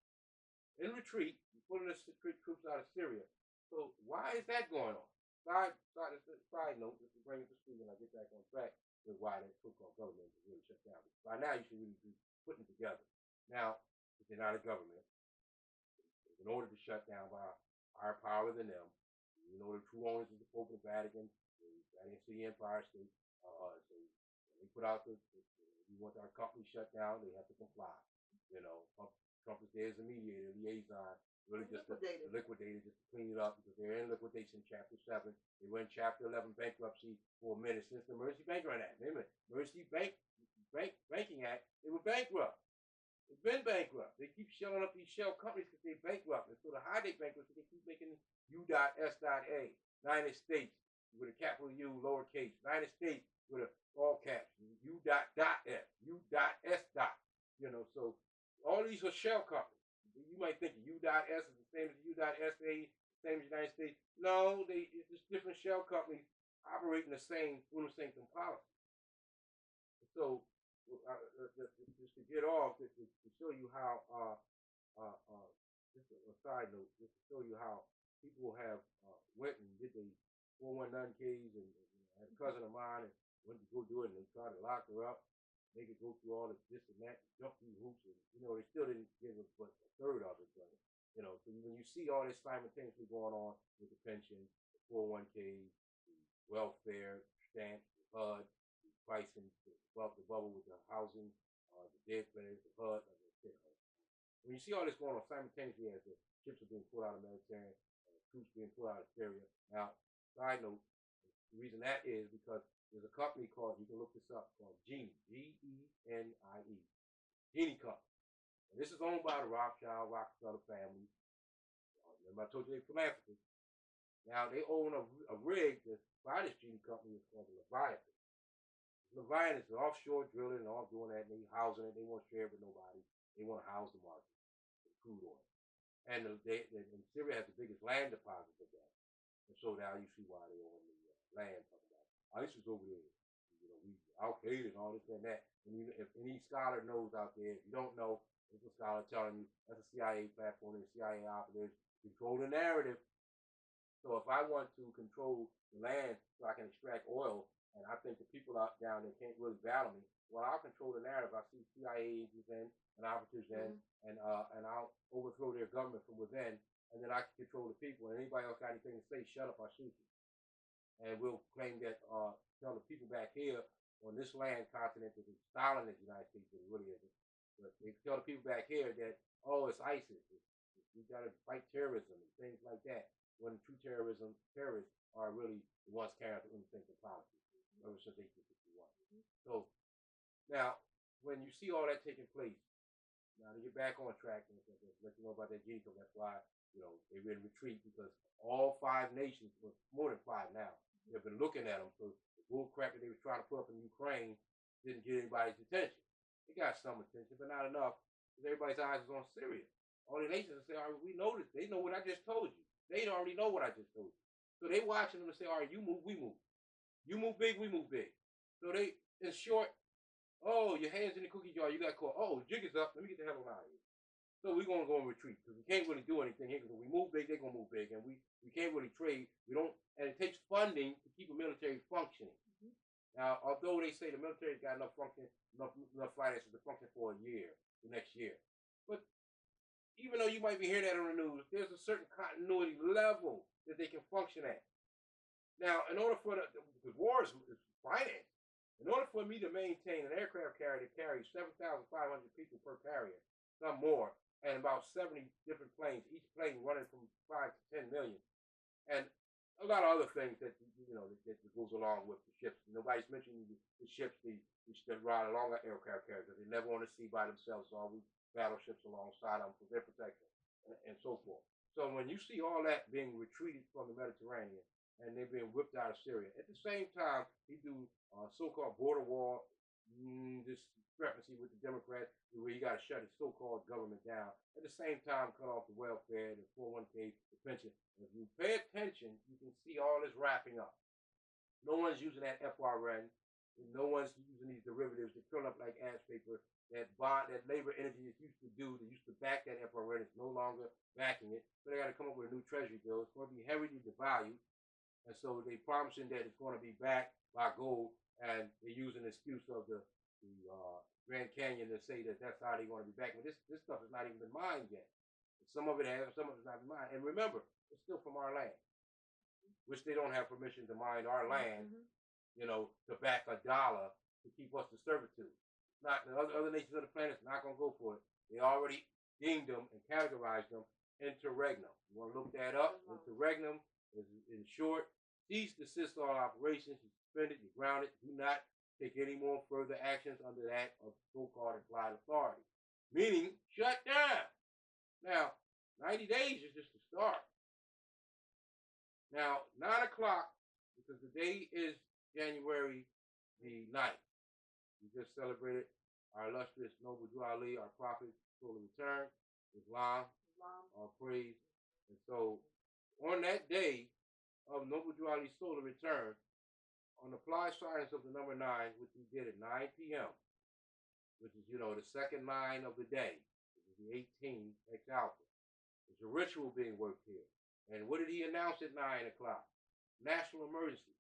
Speaker 2: In retreat, you're pulling the troops out of Syria. So why is that going on? Side note, just to bring it to speed and I get back on track with why that so-called government is really shut down. By now, you should really be putting it together. Now, if they're not a government, in order to shut down by higher power than them, the true owners is the Pope and the Vatican City, Empire State. So when they put out we want our company shut down, they have to comply. Trump is there as a mediator, liaison, really just to liquidate it, just to clean it up, because they're in liquidation chapter 7. They were in chapter 11 bankruptcy for a minute since the Emergency Banking Act. Remember, Emergency Banking Act, they were bankrupt. They've been bankrupt. They keep shelling up these shell companies because they're bankrupt. And so to hide their bankruptcy, they keep making U.S.A. United States with a capital U, lowercase. United States with a all caps. U.S. U.S. So all these are shell companies. You might think U.S. is the same as U.S.A., same as United States. No, it's just different shell companies operating the same policy. So just to get off, to show you how, just a side note, just to show you how people have went and did the 419 Ks and had a cousin of mine and went to go do it, and they tried to lock her up, make it go through all this and that, jump through hoops, and they still didn't give us but a third of it. But, so when you see all this simultaneously going on with the pension, the 401Ks, the welfare, stamps, the HUD, the pricing, the bubble with the housing, the dead players, the HUD, when you see all this going on simultaneously as the ships are being pulled out of the Mediterranean, troops being pulled out of Syria. Now, side note, the reason that is because there's a company called, you can look this up, called Genie, G-E-N-I-E, Genie Company. And this is owned by the Rockefeller family. Remember I told you they're philanthropists. Now, they own a rig that's by this Genie Company. It's called the Leviathan. Leviathan is offshore drilling and all doing that, and they housing it. They won't share it with nobody. They want to house the market, the crude oil. And Syria has the biggest land deposits of that. And so now you see why they own the land. Talking about ISIS over there. We Al-Qaeda and all this and that. And if any scholar knows out there, if you don't know, there's a scholar telling you that's a CIA platform and CIA operatives control the narrative. So if I want to control the land so I can extract oil, and I think the people out down there can't really battle me, well, I'll control the narrative. I see CIA agents in and operatives in, and I'll overthrow their government from within, and then I can control the people. And anybody else got anything to say, shut up, I'll shoot you. And we'll claim that, tell the people back here on this land continent that is Stalin is the United States, but it really isn't. But they tell the people back here that, it's ISIS, it's We got to fight terrorism and things like that. When true terrorists are really the ones carrying out the unthinking policy ever since 1861. So now, when you see all that taking place, now to get back on track and let you know about that G, that's why they were in retreat, because all 5 nations, well, more than 5 now, they've been looking at them. So the bull crap that they were trying to put up in Ukraine didn't get anybody's attention. It got some attention, but not enough, because everybody's eyes is on Syria. All the nations say, all right, we know this. They know what I just told you. They already know what I just told you. So they watching them and say, all right, you move, we move. You move big, we move big. So they, in short, oh, your hands in the cookie jar, you got caught. Oh, jig is up. Let me get the hell out of here. So we're going to go and retreat, because we can't really do anything here, because if we move big, they're going to move big, and we can't really trade. We don't, and it takes funding to keep a military functioning. Now, although they say the military's got enough finances to function for a year, the next year, but even though you might be hearing that on the news, there's a certain continuity level that they can function at. Now, in order for because war is finance, in order for me to maintain an aircraft carrier that carries 7,500 people per carrier, some more, and about 70 different planes, each plane running from 5 to 10 million, and a lot of other things that that goes along with the ships. Nobody's mentioning the ships that ride along the aircraft carriers. They never on the sea by themselves. So always battleships alongside them for their protection and so forth. So when you see all that being retreated from the Mediterranean and they're being whipped out of Syria, at the same time he do so-called border wall, this discrepancy with the Democrats where he got to shut his so-called government down. At the same time, cut off the welfare, the 401k, the pension. If you pay attention, you can see all this wrapping up. No one's using that FRN. No one's using these derivatives that turn up like ass paper. That labor energy is used to do, they used to back that FRN, is no longer backing it. So they got to come up with a new treasury bill. It's going to be heavily devalued. And so they promising that it's going to be backed by gold, and they're using the excuse of the Grand Canyon to say that that's how they're going to be back. But this stuff has not even been mined yet. Some of it has, some of it's not been mined. And remember, it's still from our land, which they don't have permission to mine our land, to back $1 to keep us to servitude. Not the other nations of the planet is not going to go for it. They already deemed them and categorized them interregnum. You want to look that up? Interregnum is, in short, cease, desist all operations. You suspend it, you ground it. Do not take any more further actions under that of so-called implied authority. Meaning, shut down. Now, 90 days is just the start. Now, 9 o'clock, because the day is January the 9th. We just celebrated our illustrious Noble Ali, our prophet, solar return, Islam, our praise. And so, on that day of Noble Ali's solar return, on the applied science of the number 9, which we did at 9 p.m., which is, the second 9 of the day, which is the 18 X alpha. There's a ritual being worked here. And what did he announce at 9 o'clock? National emergency.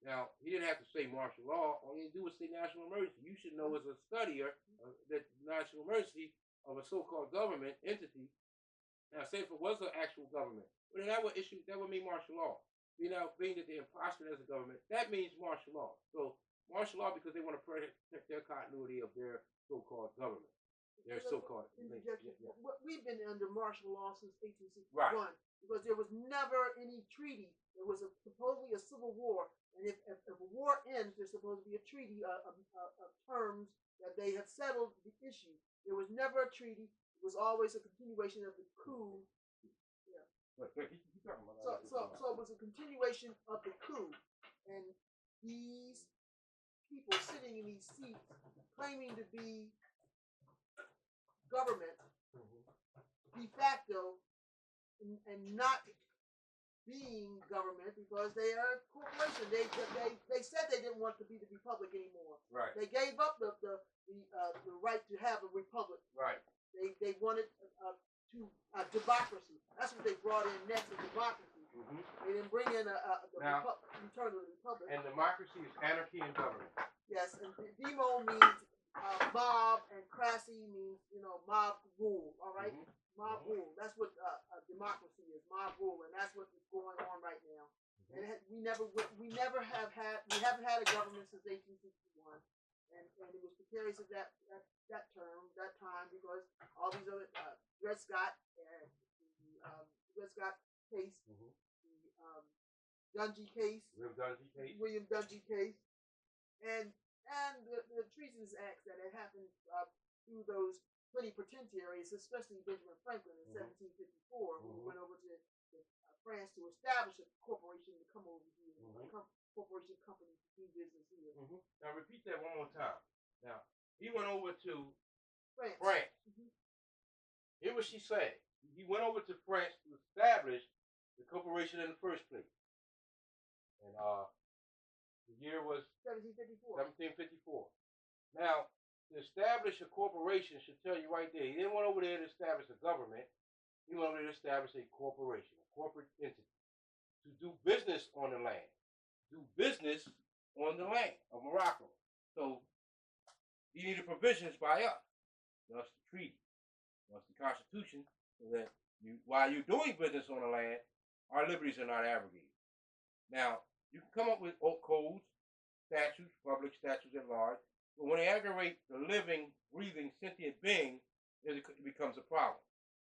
Speaker 2: Now, he didn't have to say martial law. All he had to do was say national emergency. You should know as a studier that national emergency of a so-called government entity. Now, say if it was an actual government, well, then that would mean martial law. Being that they're imposter as a government, that means martial law. So martial law because they want to protect their continuity of their so-called government. Their so-called
Speaker 1: interjection. Yeah. We've been under martial law since 1861,
Speaker 2: right,
Speaker 1: because there was never any treaty. There was supposedly a civil war, and if a war ends, there's supposed to be a treaty of terms that they have settled the issue. There was never a treaty. It was always a continuation of the coup. Yeah. So it was a continuation of the coup, and these people sitting in these seats claiming to be government de facto and not being government because they are a corporation. They said they didn't want to be the republic anymore.
Speaker 2: Right.
Speaker 1: They gave up the right to have a republic.
Speaker 2: Right.
Speaker 1: They wanted democracy. That's what they brought in next, a democracy. They didn't bring in return to the republic.
Speaker 2: And democracy is anarchy in government.
Speaker 1: Yes, and demo means mob, and crassy means mob rule. All right, mob rule. That's what democracy is, mob rule, and that's what is going on right now. And we haven't had a government since 1861, and it was precarious at that time because all these other Dred Scott Westcott case,
Speaker 2: Mm-hmm.
Speaker 1: the Dungy case, William Dungy case, and the Treasonous Acts that had happened through those plenipotentiaries, especially Benjamin Franklin in 1754, who went over to France to establish a corporation to come over here, a corporation company to do business here.
Speaker 2: Now repeat that one more time. Now he went over to France. Hear what she said. He went over to France to establish the corporation in the first place. And the year was 1754. Now, to establish a corporation should tell you right there. He didn't went over there to establish a government. He went over there to establish a corporation, a corporate entity, to do business on the land. Do business on the land of Morocco. So he needed provisions by us. Thus the treaty, thus the Constitution, so that while you're doing business on the land, our liberties are not abrogated. Now, you can come up with codes, statutes, public statutes at large, but when they aggravate the living, breathing, sentient being, it becomes a problem.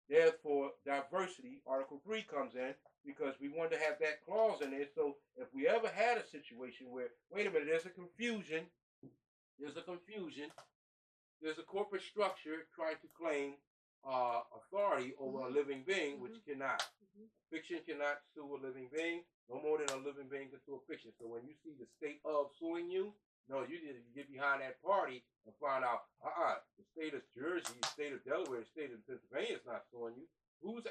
Speaker 2: Therefore, diversity, Article 3 comes in, because we wanted to have that clause in there, so if we ever had a situation where, wait a minute, there's a confusion, there's a corporate structure trying to claim authority over a living being, which cannot. Fiction cannot sue a living being, no more than a living being can sue a fiction. So when you see the state of suing you, no, you need to get behind that party and find out, the state of Jersey, the state of Delaware, the state of Pennsylvania is not suing you. Who's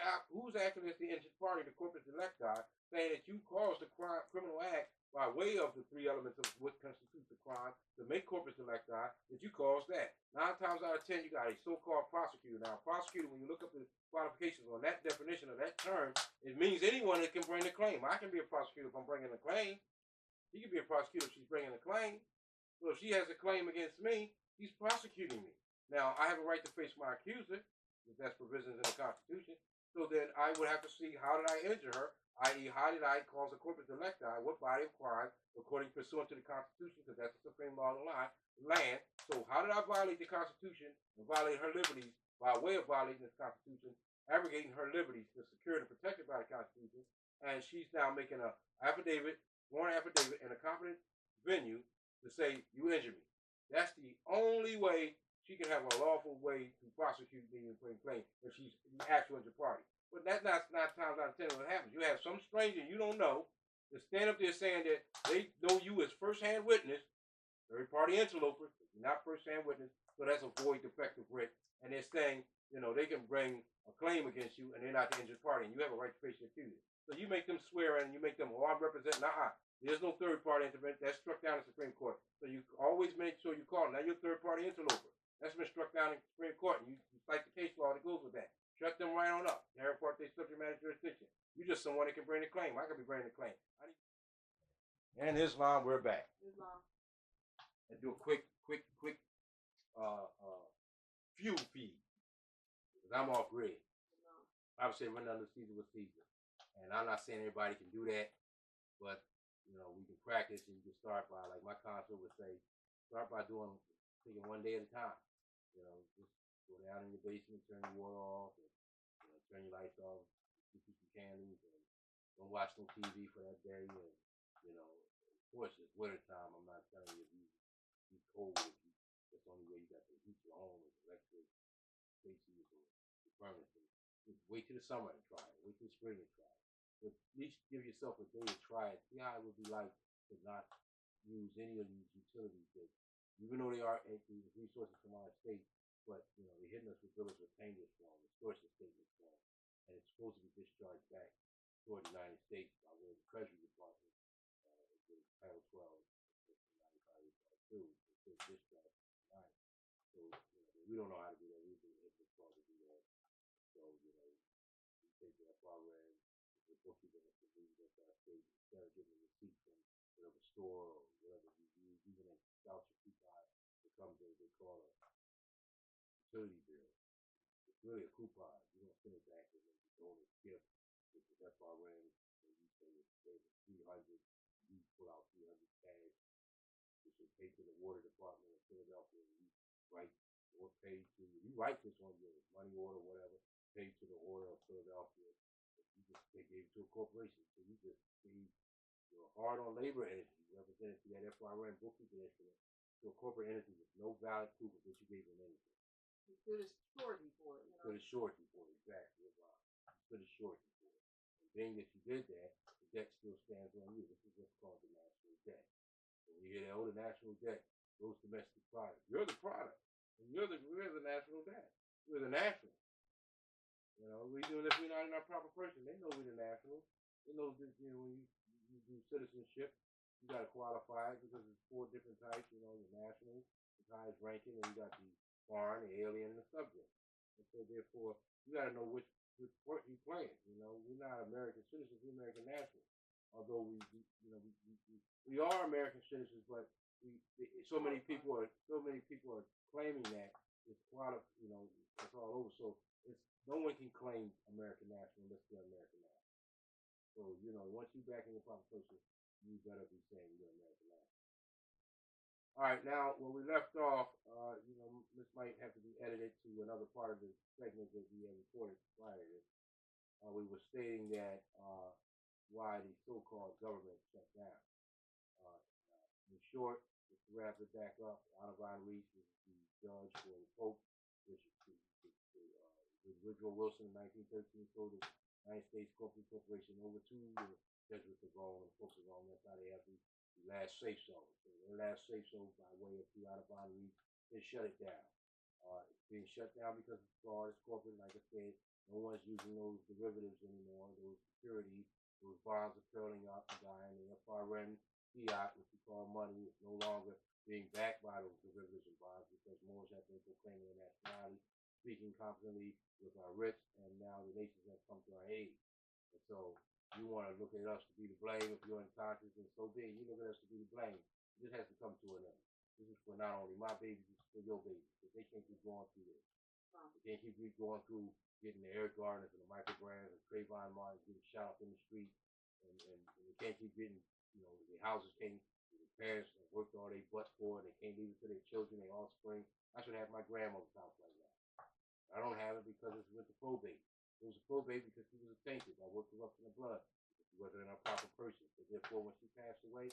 Speaker 2: acting as the injured party, the corporate elector, saying that you caused the criminal act by way of the three elements of what constitutes the crime to make corporate elector, that you caused that. 9 times out of 10, you got a so-called prosecutor. Now, prosecutor, when you look up the qualifications on that definition of that term, it means anyone that can bring a claim. I can be a prosecutor if I'm bringing a claim. He can be a prosecutor if she's bringing a claim. So if she has a claim against me, he's prosecuting me. Now, I have a right to face my accuser, if that's provisions in the Constitution. So then I would have to see, how did I injure her? I.e., how did I cause a corporate elector? What body of crime, according pursuant to the Constitution, because that's the supreme law of the land. So how did I violate the Constitution and violate her liberties by way of violating this Constitution, abrogating her liberties to secure and protected by the Constitution? And she's now making a sworn affidavit in a competent venue to say, you injured me. That's the only way she can have a lawful way to prosecute me and bring claim if she's the actual injured party. But that's not 9 times out of 10 what happens. You have some stranger you don't know to stand up there saying that they know you as first-hand witness, third-party interloper, you're not first-hand witness, so that's a void defective writ. And they're saying, they can bring a claim against you and they're not the injured party, and you have a right to face your accuser. So you make them swear in, and you make them, I'm representing, there's no third-party intervention. That's struck down in the Supreme Court. So you always make sure you call. Now you're a third-party interloper. That's been struck down in the Supreme Court, and you cite the case law that goes with that. Shut them right on up. They report their subject matter jurisdiction. You're just someone that can bring a claim. I can be bringing a claim. And Islam, we're back. And do a quick fuel feed. Because I'm off grid. I would say run under Caesar with Caesar. And I'm not saying everybody can do that, but we can practice, and you can start by, like my consul would say, start by taking one day at a time. Just go down in your basement, turn your water off, and turn your lights off, keep some candles, and don't watch no TV for that day. And of course, it's winter time. I'm not telling you if you cold. That's the only way you got to heat your home is electric, spaces, or furnace. Just wait till the summer to try it. Wait till the spring to try it. But at least give yourself a day to try it. See how it would be like to not use any of these utilities that, even though they are resources from our state, but they're hitting us with bills of payments form, extortion statements form, and it's supposed to be discharged back toward the United States by way of the Treasury Department. Title 12, 95, 2, it's discharged tonight. So we don't know how to do that. We've been hit this far to do that. So we take the FRN, the bookkeeper has to leave against our state instead of getting a receipt from whatever store or whatever you use, even in South Chicago, it comes in, they call a utility bill. It's really a coupon. You don't send it back and then you donate a gift. It's the FRN, and you say it's 300, you pull out 300 cash. You should pay to the water department in Philadelphia, and you write or pay to, you write this on your money order, whatever, pay to the order of Philadelphia, they gave it to a corporation. So you just gave your hard-on labor energy represented through that FRN bookkeeping instrument to a corporate entity with no valid proof of that you gave them anything.
Speaker 1: You could have surety for it.
Speaker 2: Could have surety for it, exactly. You could have surety for it. And being that you did that, the debt still stands on you. This is what's called the national debt. When you hear that, oh, the national debt, gross domestic product. You're the product. And we're the national debt. We're the national. You know, even if we're not in our proper person, they know we're the national. They know that, you know, when you do citizenship, you got to qualify it because it's 4 different types. You know, the national, the highest ranking, and you got the foreign, the alien, and the subject. And so, therefore, you got to know which part you're playing. You know, we're not American citizens, we're American nationals. Although we are American citizens, but so many people are claiming that it's you know, it's all over. So no one can claim American national unless they're American national. So, you know, once you're back in your proper person, you better be saying you're American national. All right, now when we left off, you know, this might have to be edited to another part of the segment that we had recorded prior to this. We were stating that why the so-called government shut down. In short, just to wrap it back up, Audubon Reese is the judge for the Pope, which Woodrow Wilson in 1913 sold the United States Corporation over to the Jesuits of Rome and the Pope of Rome. That's how they have the last say-so. So their last say-so by way of the Audubon Reese, they shut it down. It's being shut down because it's fraud, it's corporate, like I said. No one's using those derivatives anymore, those securities. Those bonds are curling up and dying. The FRN fiat, which we call money, is no longer being backed by those derivatives and bonds because Moors have been proclaiming their nationality, speaking confidently with our rich, and now the nations have come to our aid. And so you want to look at us to be to blame if you're unconscious, and so be it. You look at us to be to blame. This has to come to an end. This is for not only my babies, it's for your babies, because they can't keep going through this. They can't keep going through getting the Eric Gardners and the Michael Brands and Trayvon Martin getting shot up in the street, and they can't keep getting, you know, their houses can't, their parents have worked all their butts for, and they can't leave it to their children, their offspring. I should have my grandmother's house like that. I don't have it because it went to probate. It was a probate because she was tainted by what corrupted in the blood. She wasn't a proper person. So therefore, when she passed away,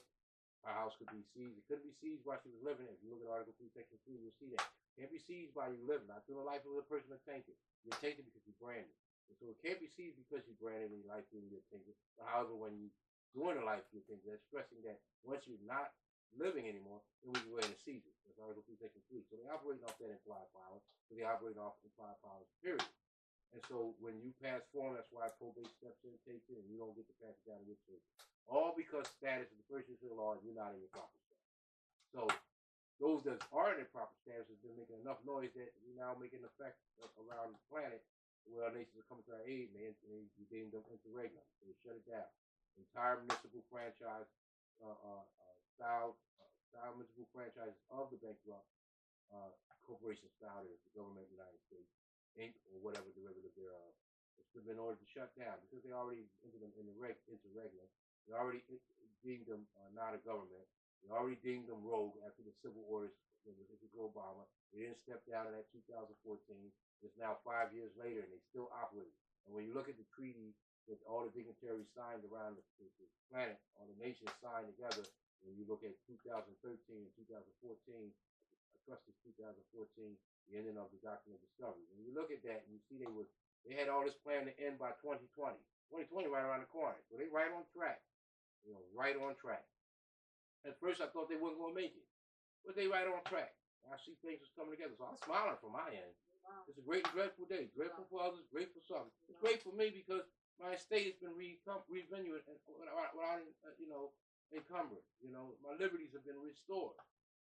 Speaker 2: her house could be seized. It couldn't be seized while she was living. If you look at Article 3, Section 3, you'll see that. It can't be seized while you're living. Not through the life of the person that's tainted. You're tainted because you're branded. And so it can't be seized because you're branded and your life being you're tainted. But however, when you during the life you're tainted, that's stressing that once you're not living anymore, then we can go ahead and seize it. That's Article 3, Section 3. So they're operating off that implied power. So they're operating off implied powers, period. And so when you pass form, that's why probate steps in, takes it, and you don't get to pass it down to your children. All because status is the person of the law and you're not in your proper status. So those that are in their proper status have been making enough noise that we're now making an effect around the planet where our nations are coming to our aid, and they deemed them interregnum. So they shut it down. Entire municipal franchise style municipal franchises of the bankrupt corporation style is the government of the United States, Inc., or whatever derivative thereof. It's been ordered to shut down because they already entered them in the interregnum. They already deemed them not a government. They already deemed them rogue after the civil orders with Obama. They didn't step down in that 2014. It's now 5 years later, and they still operate. And when you look at the treaty that all the dignitaries signed around the planet, all the nations signed together, when you look at 2013 and 2014, I trust it's 2014, the ending of the Doctrine of Discovery. When you look at that, and you see they had all this plan to end by 2020. 2020 right around the corner. So they right on track. You know, right on track. At first I thought they weren't going to make it, but they right on track. I see things is coming together, so I'm smiling from my end. It's a great and dreadful day. Dreadful for others, great for some. It's great for me because my estate has been revenued without encumbered. You know, my liberties have been restored.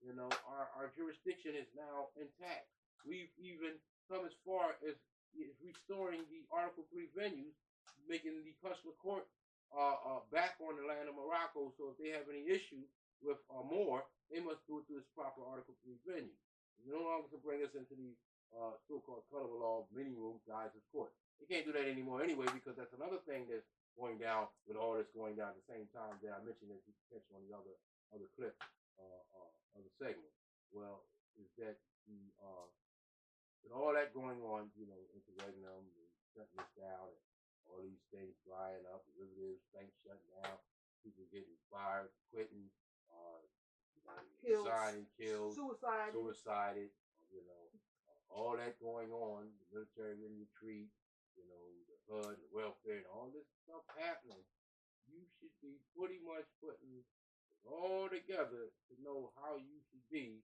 Speaker 2: You know, our jurisdiction is now intact. We've even come as far as restoring the Article 3 venues, making the consular court back on the land of Morocco. So if they have any issue with more, they must do it through this proper Article 3 venue. You no longer can bring us into the so-called colorable law of meeting rooms, guys, of court. They can't do that anymore anyway because that's another thing that's going down with all this going down at the same time that I mentioned that you catch on the other clip of the segment. Well, is that the with all that going on, you know, interregnum and shutting this down, and all these things drying up, derivatives, banks shutting down, people getting fired, quitting, resigning, killed, suicided, all that going on, the military in retreat, the HUD, the welfare, and all this stuff happening. You should be pretty much putting it all together to know how you should be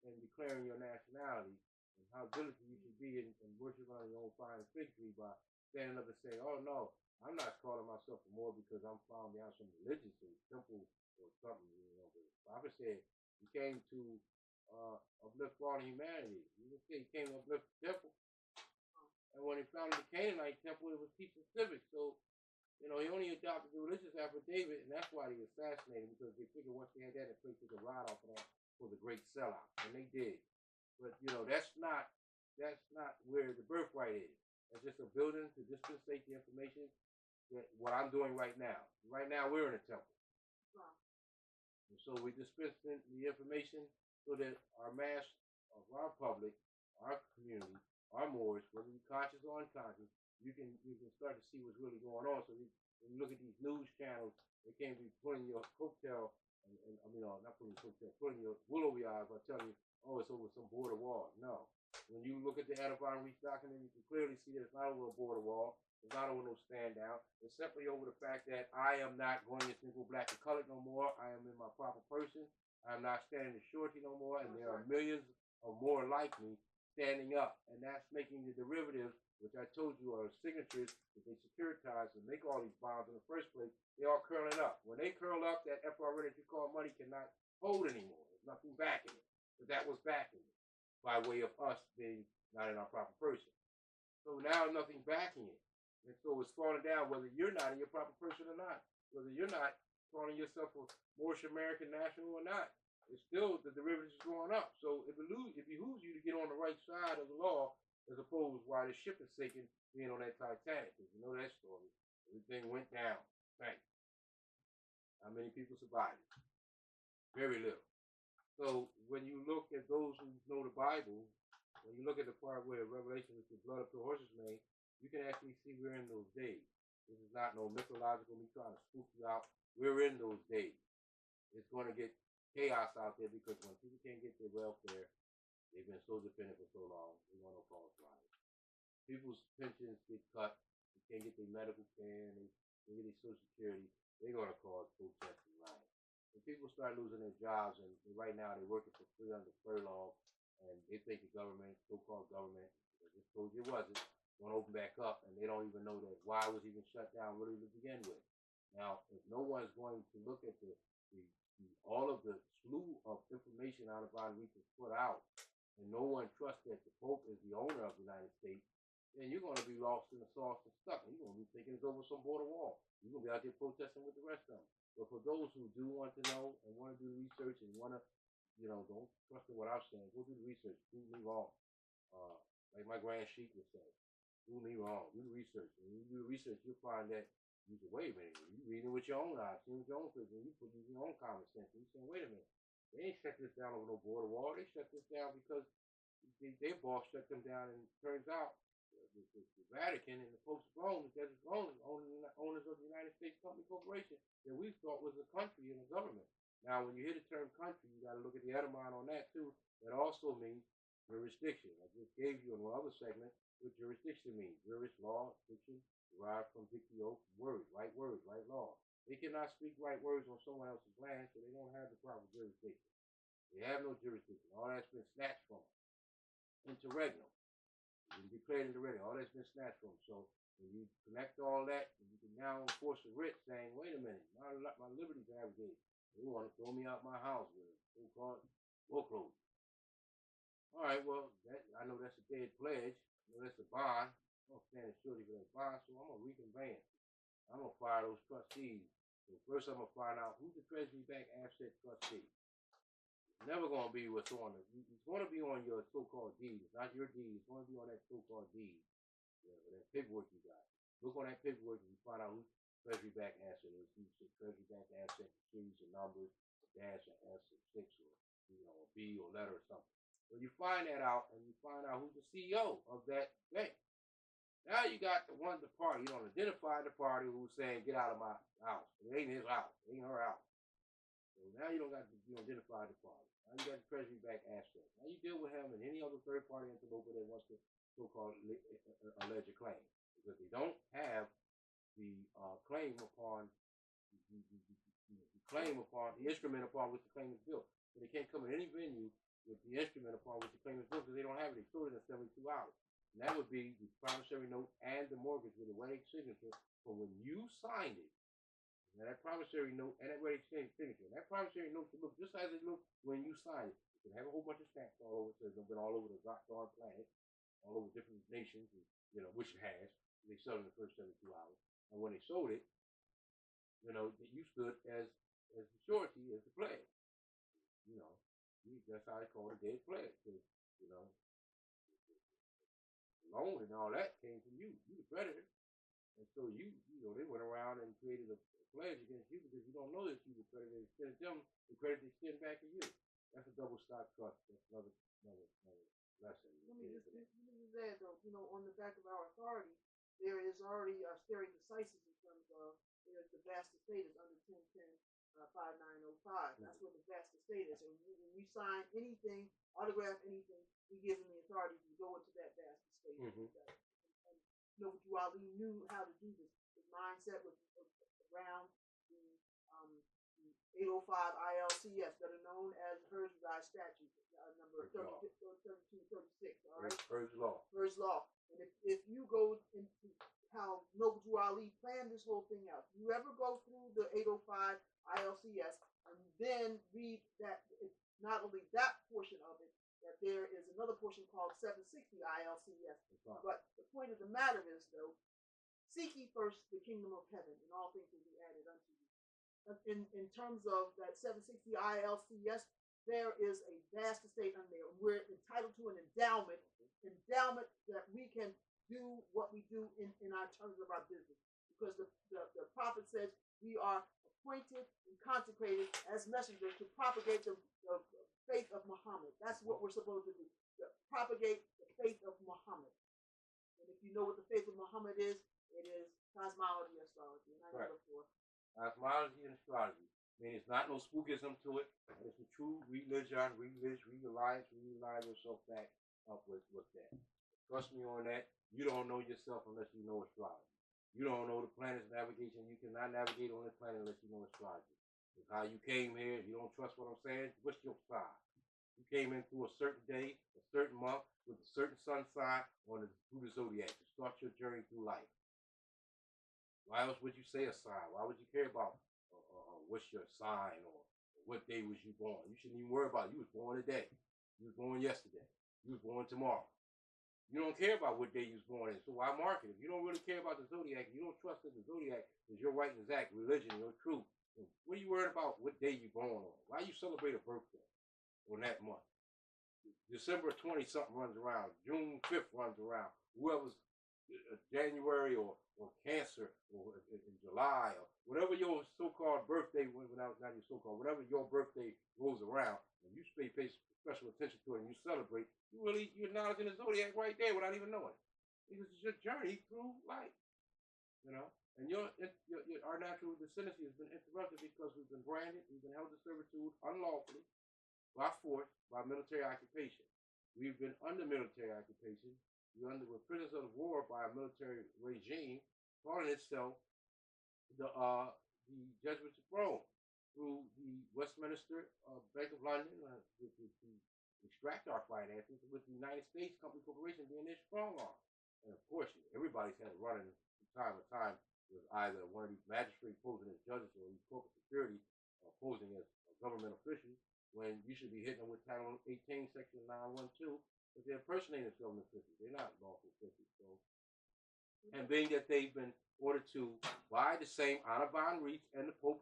Speaker 2: in declaring your nationality and how diligent you should be in worshiping on your own fine fig tree by standing up and saying, oh no, I'm not calling myself a Moor because I'm found down some religious or temple or something, But the prophet said he came to uplift fallen humanity. You can say he came to uplift the temple. And when he founded the Canaanite temple, it was peace and civic. So he only adopted the religious affidavit, and that's why they assassinated him, because they figured once they had that, the place took a ride off of that for the great sellout, and they did. But that's not where the birthright is. It's just a building to dispensate the information that what I'm doing right now. Right now, we're in a temple, and so we dispense the information so that our mass of our public, our community, our Moors, whether you're conscious or unconscious, you can start to see what's really going on. So when you look at these news channels, they can't be pulling your coattail, not pulling your coattail, pulling your wool over your eyes by telling you, oh, it's over some border wall. No. When you look at the Edifying Reach document, you can clearly see that it's not over a border wall. It's not over no stand down. It's simply over the fact that I am not going as single black and colored no more. I am in my proper person. I'm not standing as shorty no more, and there are millions or more like me standing up, and that's making the derivatives, which I told you are signatures that they securitize and make all these bonds in the first place. They are curling up. When they curl up, that FRN that you call money cannot hold anymore. There's nothing backing it. But that was backing it by way of us being not in our proper person. So now nothing backing it. And so it's falling down whether you're not in your proper person or not, whether you're not calling yourself a Moorish American national or not. It's still, the derivatives is going up. So it behooves you to get on the right side of the law, as opposed to why the ship is sinking being on that Titanic. Because you know that story. Everything went down. Thanks. How many people survived it? Very little. So when you look at those who know the Bible, when you look at the part where Revelation is the blood of the horse's mane, you can actually see we're in those days. This is not no mythological, me trying to spook you out. We're in those days. It's going to get chaos out there because when people can't get their welfare, they've been so dependent for so long, they want to false lives. People's pensions get cut, they can't get their medical care, and they get their Social Security, they're going to cause protests and riots. When people start losing their jobs, and right now they're working for free under furlough, and they think the government, so-called government, I just told you it wasn't, going to open back up, and they don't even know that why it was even shut down really to begin with. Now, if no one's going to look at all of the slew of information out of Von Reach is put out, and no one trusts that the Pope is the owner of the United States, then you're going to be lost in the sauce and stuck. And you're going to be thinking it's over some border wall. You're going to be out there protesting with the rest of them. But for those who do want to know and want to do research and want to, don't trust in what I'm saying, go do the research. Prove me wrong. Like my grand sheik would say, prove me wrong. Do the research. And when you do the research, you'll find that you say, wait a minute, you reading with your own eyes, seeing with your own prison, you put your own common sense. And you saying, wait a minute, they ain't shut this down over no border wall. They shut this down because their boss shut them down, and it turns out the Vatican and the Pope's Rome, the Desert Rome, owners of the United States Company Corporation that we thought was a country and a government. Now, when you hear the term country, you got to look at the etymon on that too. That also means jurisdiction. I just gave you in one other segment what jurisdiction means. Juris, law, diction, derived from dictio, words, right law. They cannot speak right words on someone else's land, so they don't have the proper jurisdiction. They have no jurisdiction. All that's been snatched from them. Interregnum. You declared interregnum. All that's been snatched from them. So when you connect all that, you can now enforce a writ saying, wait a minute, my liberty's abrogated. They want to throw me out my house with a so-called foreclosure. All right, well, I know that's a dead pledge. I know that's a bond. I'm going to stand shorty for that bond, so I'm going to reconveyance. I'm going to fire those trustees. So first I'm going to find out who's the Treasury Bank Asset Trustee. It's never going to be what's on it. It's going to be on your so-called deed. It's not your deed. It's going to be on that so-called deed. That paperwork you got. Look on that paperwork and you find out who Treasury Bank Asset is. You say Treasury Bank Asset, series or numbers, a dash, an S, or 6, or a B or letter or something. When you find that out and you find out who's the CEO of that bank, Now you got the party, you don't identify the party who's saying, get out of my house. It ain't his house. It ain't her house. So now you don't got to identify the party. Now you got the Treasury back aspect. Now you deal with him and any other third party interloper that wants to so-called allege a claim. Because they don't have the claim upon the instrument upon which the claim is built. So they can't come in any venue with the instrument upon which the claim is built because they don't have it. They sold it in 72 hours. And that would be the promissory note and the mortgage with a wedding signature from when you signed it. Now that promissory note and that wedding signature. That promissory note should look just as it looked when you signed it. It can have a whole bunch of stamps all over. So it's been all over the darn planet, all over different nations, which it has. They sold it in the first 72 hours. And when they sold it, you stood as the surety, as the pledge. That's how they call it a dead pledge. Because, the loan and all that came from you. You the creditor. And so they went around and created a pledge against you because you don't know that you the creditor. Instead of them, the credit they extend back to you. That's a double stock trust. That's another lesson.
Speaker 1: Let me just add though, on the back of our authority, there is already stare decisis in terms of the vast estate is under 1010-5905. That's what the vast estate is. And when we sign anything, autograph anything, we give them the authority to go into that vast estate. And Nagi Ali knew how to do this. His mindset was around the 805 ILCS, better known as Hertz statute, number 3236. All right.
Speaker 2: Hertz law.
Speaker 1: Hertz law. And if you go into how Nagi Ali planned this whole thing out, you ever go through the 805 ILCS and then read that it's not only that portion of it, that there is another portion called 760 ILCS. Right. But the point of the matter is, though, seek ye first the kingdom of heaven, and all things will be added unto you. In terms of that 760 ILCS, there is a vast estate on there. We're entitled to an endowment that we can do what we do in our terms of our business. Because the prophet says we are appointed and consecrated as messengers to propagate the faith of Muhammad. That's what we're supposed to do, to propagate the faith of Muhammad. And if you know what the faith of Muhammad is, it is cosmology, astrology, and I know before.
Speaker 2: Cosmology and astrology. I mean, it's not no spookism to it. It's a true religion. Realize yourself back up with that. Trust me on that. You don't know yourself unless you know astrology. You don't know the planet's navigation. You cannot navigate on this planet unless you know astrology. It's how you came here. You don't trust what I'm saying. What's your sign? You came in through a certain day, a certain month, with a certain sun sign through the zodiac to start your journey through life. Why else would you say a sign? Why would you care about what's your sign or what day was you born? You shouldn't even worry about it. You was born today. You was born yesterday. You was born tomorrow. You don't care about what day you was born in, so why mark it? If you don't really care about the zodiac, you don't trust that the zodiac is your right and exact religion, your truth. What are you worried about what day you're born on? Why you celebrate a birthday on that month? December 20-something runs around. June 5th runs around. Whoever's January or Cancer or in July or whatever your so-called birthday, not your so-called, whatever your birthday rolls around, and you pay special attention to it and you celebrate, you're acknowledging the zodiac right there without even knowing it. Because it's your journey through life, And our natural descendancy has been interrupted because we've been branded, we've been held to servitude unlawfully, by force, by military occupation. We've been under military occupation. We're prisoners of war by a military regime calling itself the Jesuits of Rome through the Westminster Bank of London to extract our finances, with the United States Company Corporation being their strong arm. And of course, everybody's had a run in from time with either one of these magistrates posing as judges or these corporate security posing as government officials, when you should be hitting them with Title 18, Section 912, but they're impersonating government officials. They're not lawful officials. So, and being that they've been ordered to buy the same Audubon Reach and the Pope,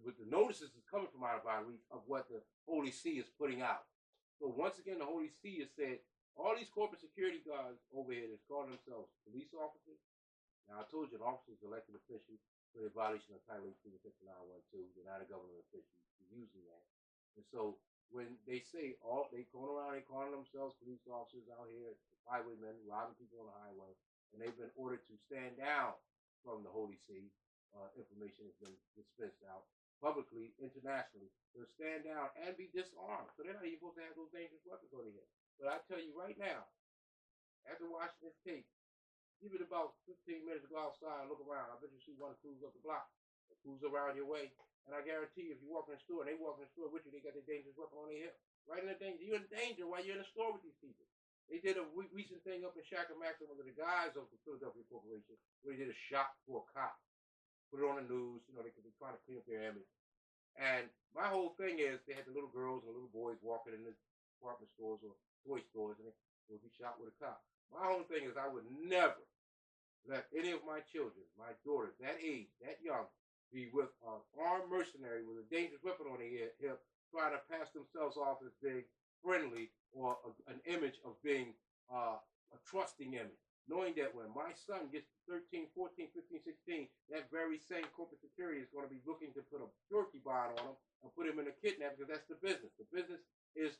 Speaker 2: with the notices is coming from Audubon Reach of what the Holy See is putting out. So once again, the Holy See has said, all these corporate security guards over here that's calling themselves police officers. Now, I told you, an officer is elected official for the violation of Title 18, Section 912. They're not a government official. They're using that. And so when they say they calling themselves police officers out here, highwaymen robbing people on the highway, and they've been ordered to stand down from the Holy See. Information has been dispensed out publicly, internationally. They'll stand down and be disarmed. So they're not even supposed to have those dangerous weapons on here. But I tell you right now, after watching this tape, give it about 15 minutes to go outside and look around. I bet you see one cruise up the block, or cruise around your way. And I guarantee you, if you walk in the store and they walk in the store with you, they got their dangerous weapon on their hip. Right in the danger. You're in danger while you're in the store with these people. They did a recent thing up in Amexem with the guys of the Philadelphia Corporation where they did a shot for a cop. Put it on the news, you know, they could be trying to clean up their image. And my whole thing is they had the little girls and the little boys walking in the department stores or toy stores and they would be shot with a cop. My whole thing is I would never let any of my children, my daughters, that age, that young, be with an armed mercenary with a dangerous weapon on their hip, trying to pass themselves off as being friendly or an image of being a trusting image. Knowing that when my son gets to 13, 14, 15, 16, that very same corporate security is going to be looking to put a turkey bond on him and put him in a kidnap because that's the business. The business is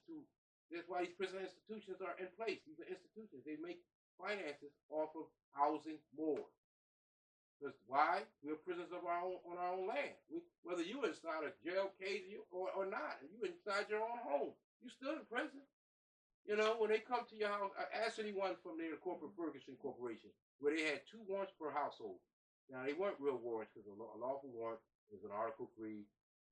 Speaker 2: that's why these prison institutions are in place. These are institutions. They make finances off of housing more. Because why? We're prisoners of our own, on our own land. Whether you're inside a jail cage or not, and you're inside your own home, you're still in prison. You know, when they come to your house, ask anyone from their corporate Ferguson Corporation, where they had 2 warrants per household. Now, they weren't real warrants because a lawful warrant is an Article 3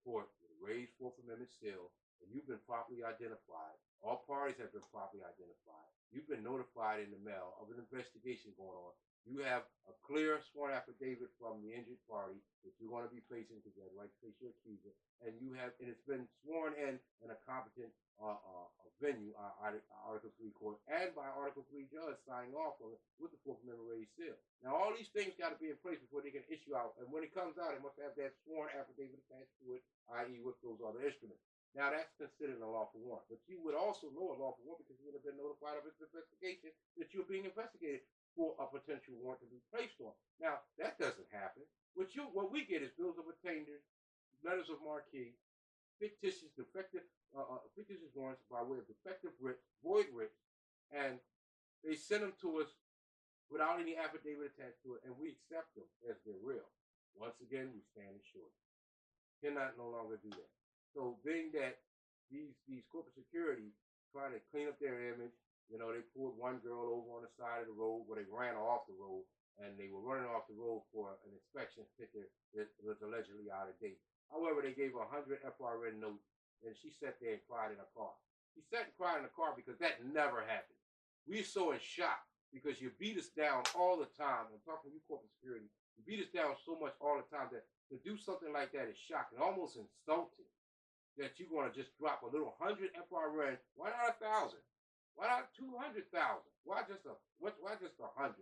Speaker 2: court with a raised Fourth Amendment seal, and you've been properly identified. All parties have been properly identified. You've been notified in the mail of an investigation going on. You have a clear sworn affidavit from the injured party that you're going to be facing because you have the right to face your accuser, and it's been sworn in a competent venue, Article 3 court, and by Article 3 judge signing off on it with the Fourth Amendment raised seal. Now, all these things got to be in place before they can issue out, and when it comes out, it must have that sworn affidavit attached to it, i.e. with those other instruments. Now, that's considered a lawful warrant, but you would also know a lawful warrant because you would have been notified of its investigation that you're being investigated for a potential warrant to be placed on. Now, that doesn't happen. What we get is bills of attainder, letters of marque, fictitious warrants by way of defective writs, void writs, and they send them to us without any affidavit attached to it, and we accept them as they're real. Once again, we stand assured. Cannot no longer do that. So being that these corporate security trying to clean up their image, you know, they pulled one girl over on the side of the road where they ran her off the road, and they were running off the road for an inspection ticket that was allegedly out of date. However, they gave her a 100 FRN note, and she sat there and cried in her car. She sat and cried in the car because that never happened. We're so in shock because you beat us down all the time. I'm talking to you, corporate security. You beat us down so much all the time that to do something like that is shocking, almost insulting. That you're going to just drop a little 100 FRN. Why not 1,000? Why not 200,000? Why just 100?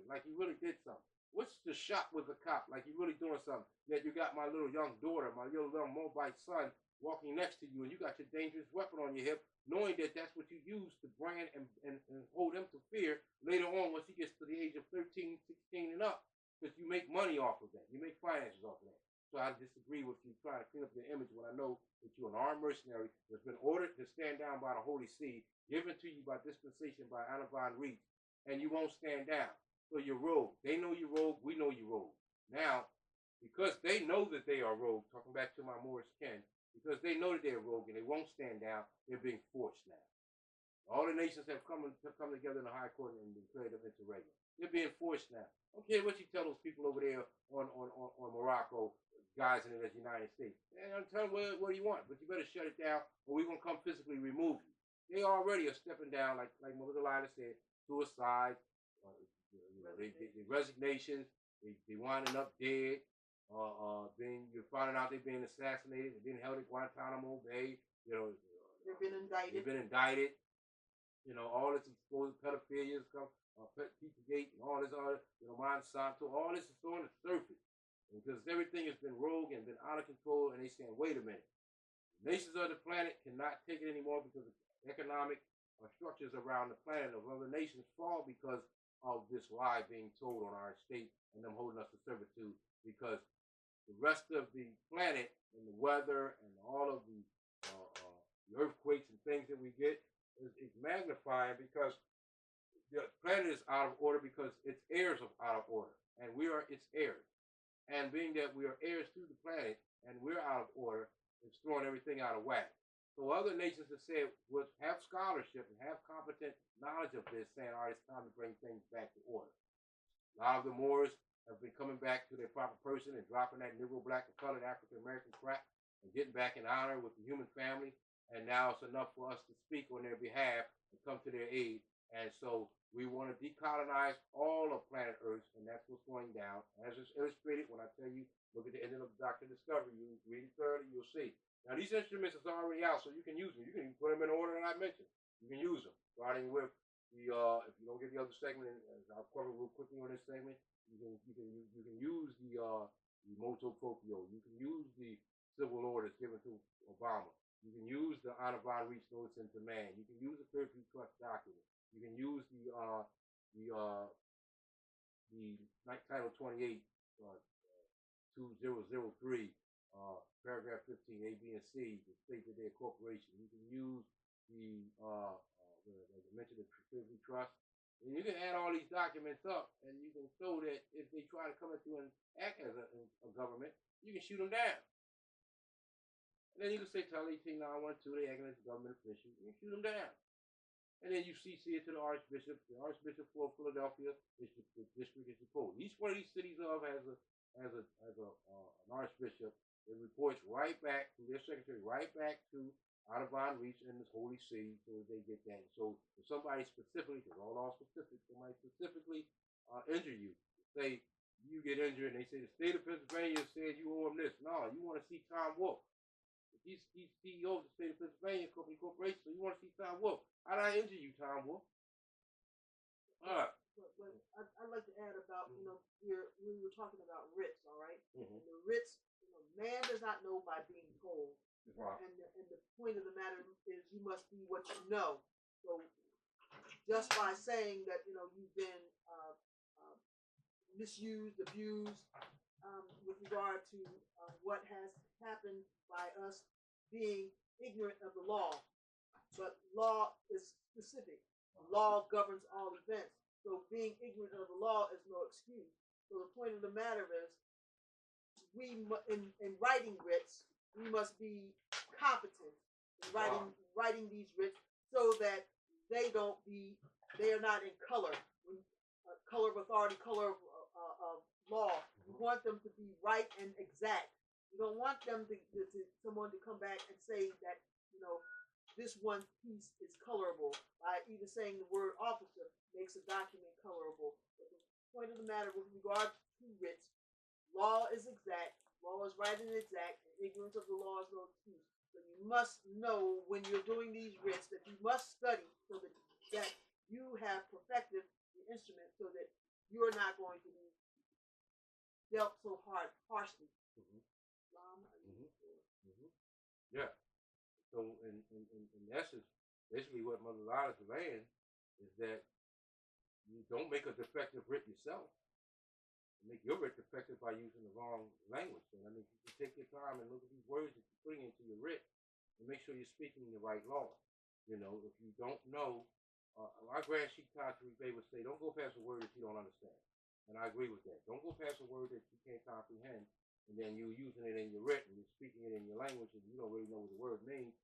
Speaker 2: Like you really did something. What's the shot with the cop? Like you really doing something. Yet you got my little young daughter, my little Moabite son walking next to you, and you got your dangerous weapon on your hip, knowing that that's what you use to brand and hold him to fear later on once he gets to the age of 13, 16 and up. Because you make money off of that. You make finances off of that. So I disagree with you trying to clean up your image when I know that you're an armed mercenary that's been ordered to stand down by the Holy See, given to you by dispensation by Anavon Reed, and you won't stand down. So you're rogue. They know you're rogue. We know you're rogue. Now, because they know that they are rogue, talking back to my Moorish kin, because they know that they're rogue and they won't stand down, they're being forced now. All the nations have come together in the high court and declared them into regular. They're being forced now. I don't care what you tell those people over there on Morocco, guys in the United States. And tell them what do you want, but you better shut it down or we're going to come physically remove you. They already are stepping down, like Mother Delilah said, suicide, they resignations, they winding up dead, you're finding out they're being assassinated, they're being held at Guantanamo Bay, you know.
Speaker 1: They've been indicted.
Speaker 2: They've been indicted. You know, all this exposed pedophilia, Pizzagate, and all this other, Monsanto, all this is on the surface. Because everything has been rogue and been out of control, and they saying, wait a minute. The nations of the planet cannot take it anymore because of economic structures around the planet of other nations fall because of this lie being told on our state and them holding us to servitude because the rest of the planet and the weather and all of the earthquakes and things that we get is magnifying because the planet is out of order because its heirs are out of order, and we are its heirs. And being that we are heirs to the planet and we're out of order, it's throwing everything out of whack. So other nations have said, would have scholarship and have competent knowledge of this, saying, all right, it's time to bring things back to order. A lot of the Moors have been coming back to their proper person and dropping that Negro, black, and colored African American crap and getting back in honor with the human family. And now it's enough for us to speak on their behalf and come to their aid. And so we want to decolonize all of planet Earth, and that's what's going down. As it's illustrated when I tell you, look at the end of Dr. Discovery. You read it thoroughly, you'll see. Now, these instruments are already out, so you can use them. You can put them in the order that I mentioned. You can use them, starting with the, if you don't get the other segment, I'll cover real quickly on this segment, you can use the motu proprio. You can use the civil orders given to Obama. You can use the Audubon Reach Notice in Demand. You can use the Third View Trust document. You can use the Title 28, 2003, paragraph 15, A, B, and C, to state that they're a corporation. You can use the, as I mentioned, the Third View Trust. And you can add all these documents up, and you can show that if they try to come into and act as a government, you can shoot them down. And then you can say, Title 18.912, they acting as a government official. You can shoot them down. And then you CC it to the Archbishop. The Archbishop for Philadelphia is the district is supposed. Each one of these cities has an Archbishop. It reports right back to their secretary, right back to Audubon Reach and this Holy See, so they get that. So if somebody specifically, because all specific, somebody specifically injure you, say you get injured, and they say the state of Pennsylvania said you owe them this. No, you want to see Tom Wolf. He's CEO of the state of Pennsylvania corporation, so you want to see Tom Wolf. How did I injure you, Tom Wolf?
Speaker 1: But I'd like to add about, we were talking about writs, all right? And the writs, man does not know by being told. Right. And the point of the matter is you must be what you know. So just by saying that, you've been misused, abused, with regard to what has happened by us being ignorant of the law. But law is specific. Law governs all events. So being ignorant of the law is no excuse. So the point of the matter is, in writing writs, we must be competent in writing these writs so that they are not in color. Color of authority, color of law. You want them to be right and exact. You don't want them someone to come back and say that, this one piece is colorable by even saying the word officer makes a document colorable. But the point of the matter with regard to writs, law is exact, law is right and exact, and ignorance of the law is no excuse. So you must know when you're doing these writs that you must study so that you have perfected the instrument so that you're not going to be dealt so harshly.
Speaker 2: Yeah. So in essence, basically what Mother Delilah is saying is that you don't make a defective writ yourself. You make your writ defective by using the wrong language. And I mean, you can take your time and look at these words that you're putting into your writ and make sure you're speaking the right law. If you don't know, our Grand Sheik Tantri Bay would say, don't go past a word that you don't understand. And I agree with that. Don't go past a word that you can't comprehend, and then you're using it in your writ and you're speaking it in your language and you don't really know what the word means.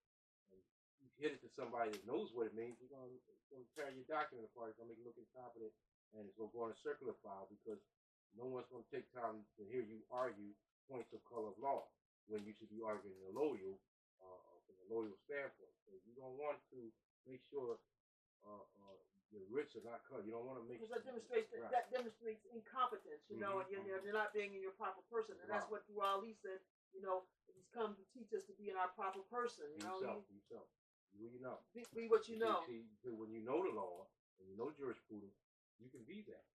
Speaker 2: And you hit it to somebody that knows what it means, it's going to tear your document apart. It's going to make it look incompetent, and it's going to go on a circular file because no one's going to take time to hear you argue points of color of law when you should be arguing from a loyal standpoint. So you're going to want to make sure your writs are not cut. You don't want to make
Speaker 1: because that demonstrates incompetence, and you're not being in your proper person, and that's what Ali said. He's come to teach us to be in our proper person.
Speaker 2: Yourself.
Speaker 1: Be what you know.
Speaker 2: See, when you know the law and you know jurisprudence, you can be that.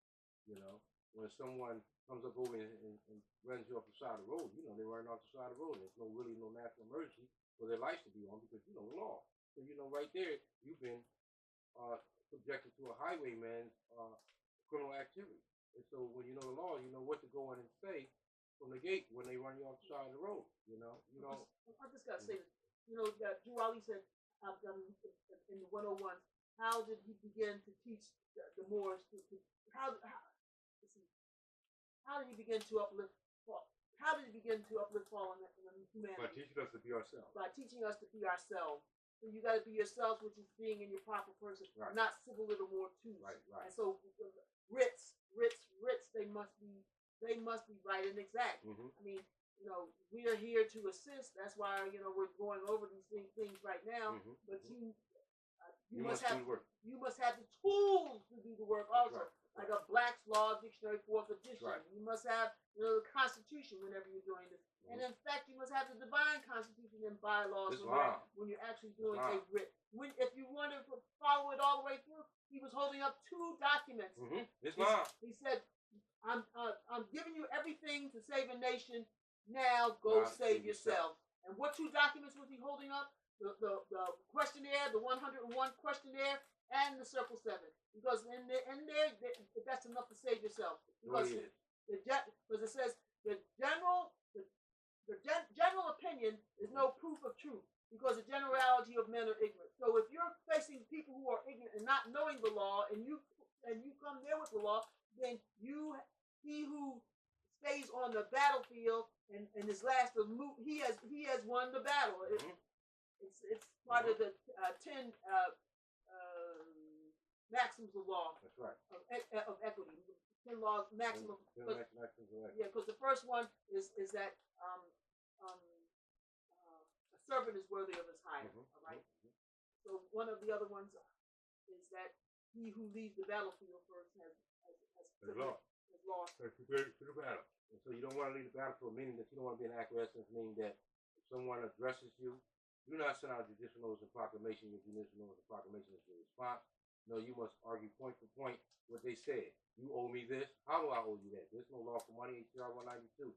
Speaker 2: When someone comes up over and runs you off the side of the road, they run off the side of the road. There's really no national emergency for their lives to be on because you know the law. So right there, you've been subjected to a highwayman's criminal activity. And so when you know the law, you know what to go in and say from the gate when they run you off the side of the road.
Speaker 1: I just got to say this. That Drew Ali said in the 101s, how did he begin to teach the Moors? How let's see, how did he begin to uplift? How did he begin to uplift fallen humanity?
Speaker 3: By teaching us to be ourselves.
Speaker 1: By teaching us to be ourselves. So you got to be yourself, which is being in your proper person,
Speaker 3: right.
Speaker 1: Not civil little more twos.
Speaker 3: Right.
Speaker 1: And so writs, they must be right and exact.
Speaker 3: Mm-hmm.
Speaker 1: I mean, we are here to assist. That's why we're going over these things right now.
Speaker 3: Mm-hmm.
Speaker 1: But you
Speaker 3: must have
Speaker 1: the work. You must have the tools to do the work also.
Speaker 3: Right.
Speaker 1: Like a Black's Law Dictionary, 4th edition.
Speaker 3: Right.
Speaker 1: You must have the Constitution whenever you're doing this. Mm-hmm. And in fact, you must have the divine Constitution and bylaws when you're actually doing a writ. If you want to follow it all the way through, he was holding up 2 documents.
Speaker 3: Mm-hmm. Islam.
Speaker 1: He said, I'm giving you everything to save a nation. Now go save yourself. And what 2 documents was he holding up? The questionnaire, the 101 questionnaire, and the Circle 7. Because in there, that's enough to save yourself. Because it says the general opinion is no proof of truth. Because the generality of men are ignorant. So if you're facing people who are ignorant and not knowing the law, and you come there with the law, then he who stays on the battlefield and is last to move, he has won the battle.
Speaker 3: Mm-hmm.
Speaker 1: It's part of the 10 maxims of law.
Speaker 3: That's right.
Speaker 1: Of equity. 10 laws maximum.
Speaker 3: Maxims of equity.
Speaker 1: Yeah, because the first one is that a servant is worthy of his hire.
Speaker 3: Mm-hmm.
Speaker 1: All right. Mm-hmm. So one of the other ones is that he who leaves the battlefield first has lost.
Speaker 3: To the battle.
Speaker 2: And so you don't want to leave the battlefield, meaning that you don't want to be an acquiescence, meaning that if someone addresses you, do not send out judicial notice and proclamation. Your judicial notice and proclamation is your response. No, you must argue point for point what they said. You owe me this. How do I owe you that? There's no law for money, HR 192.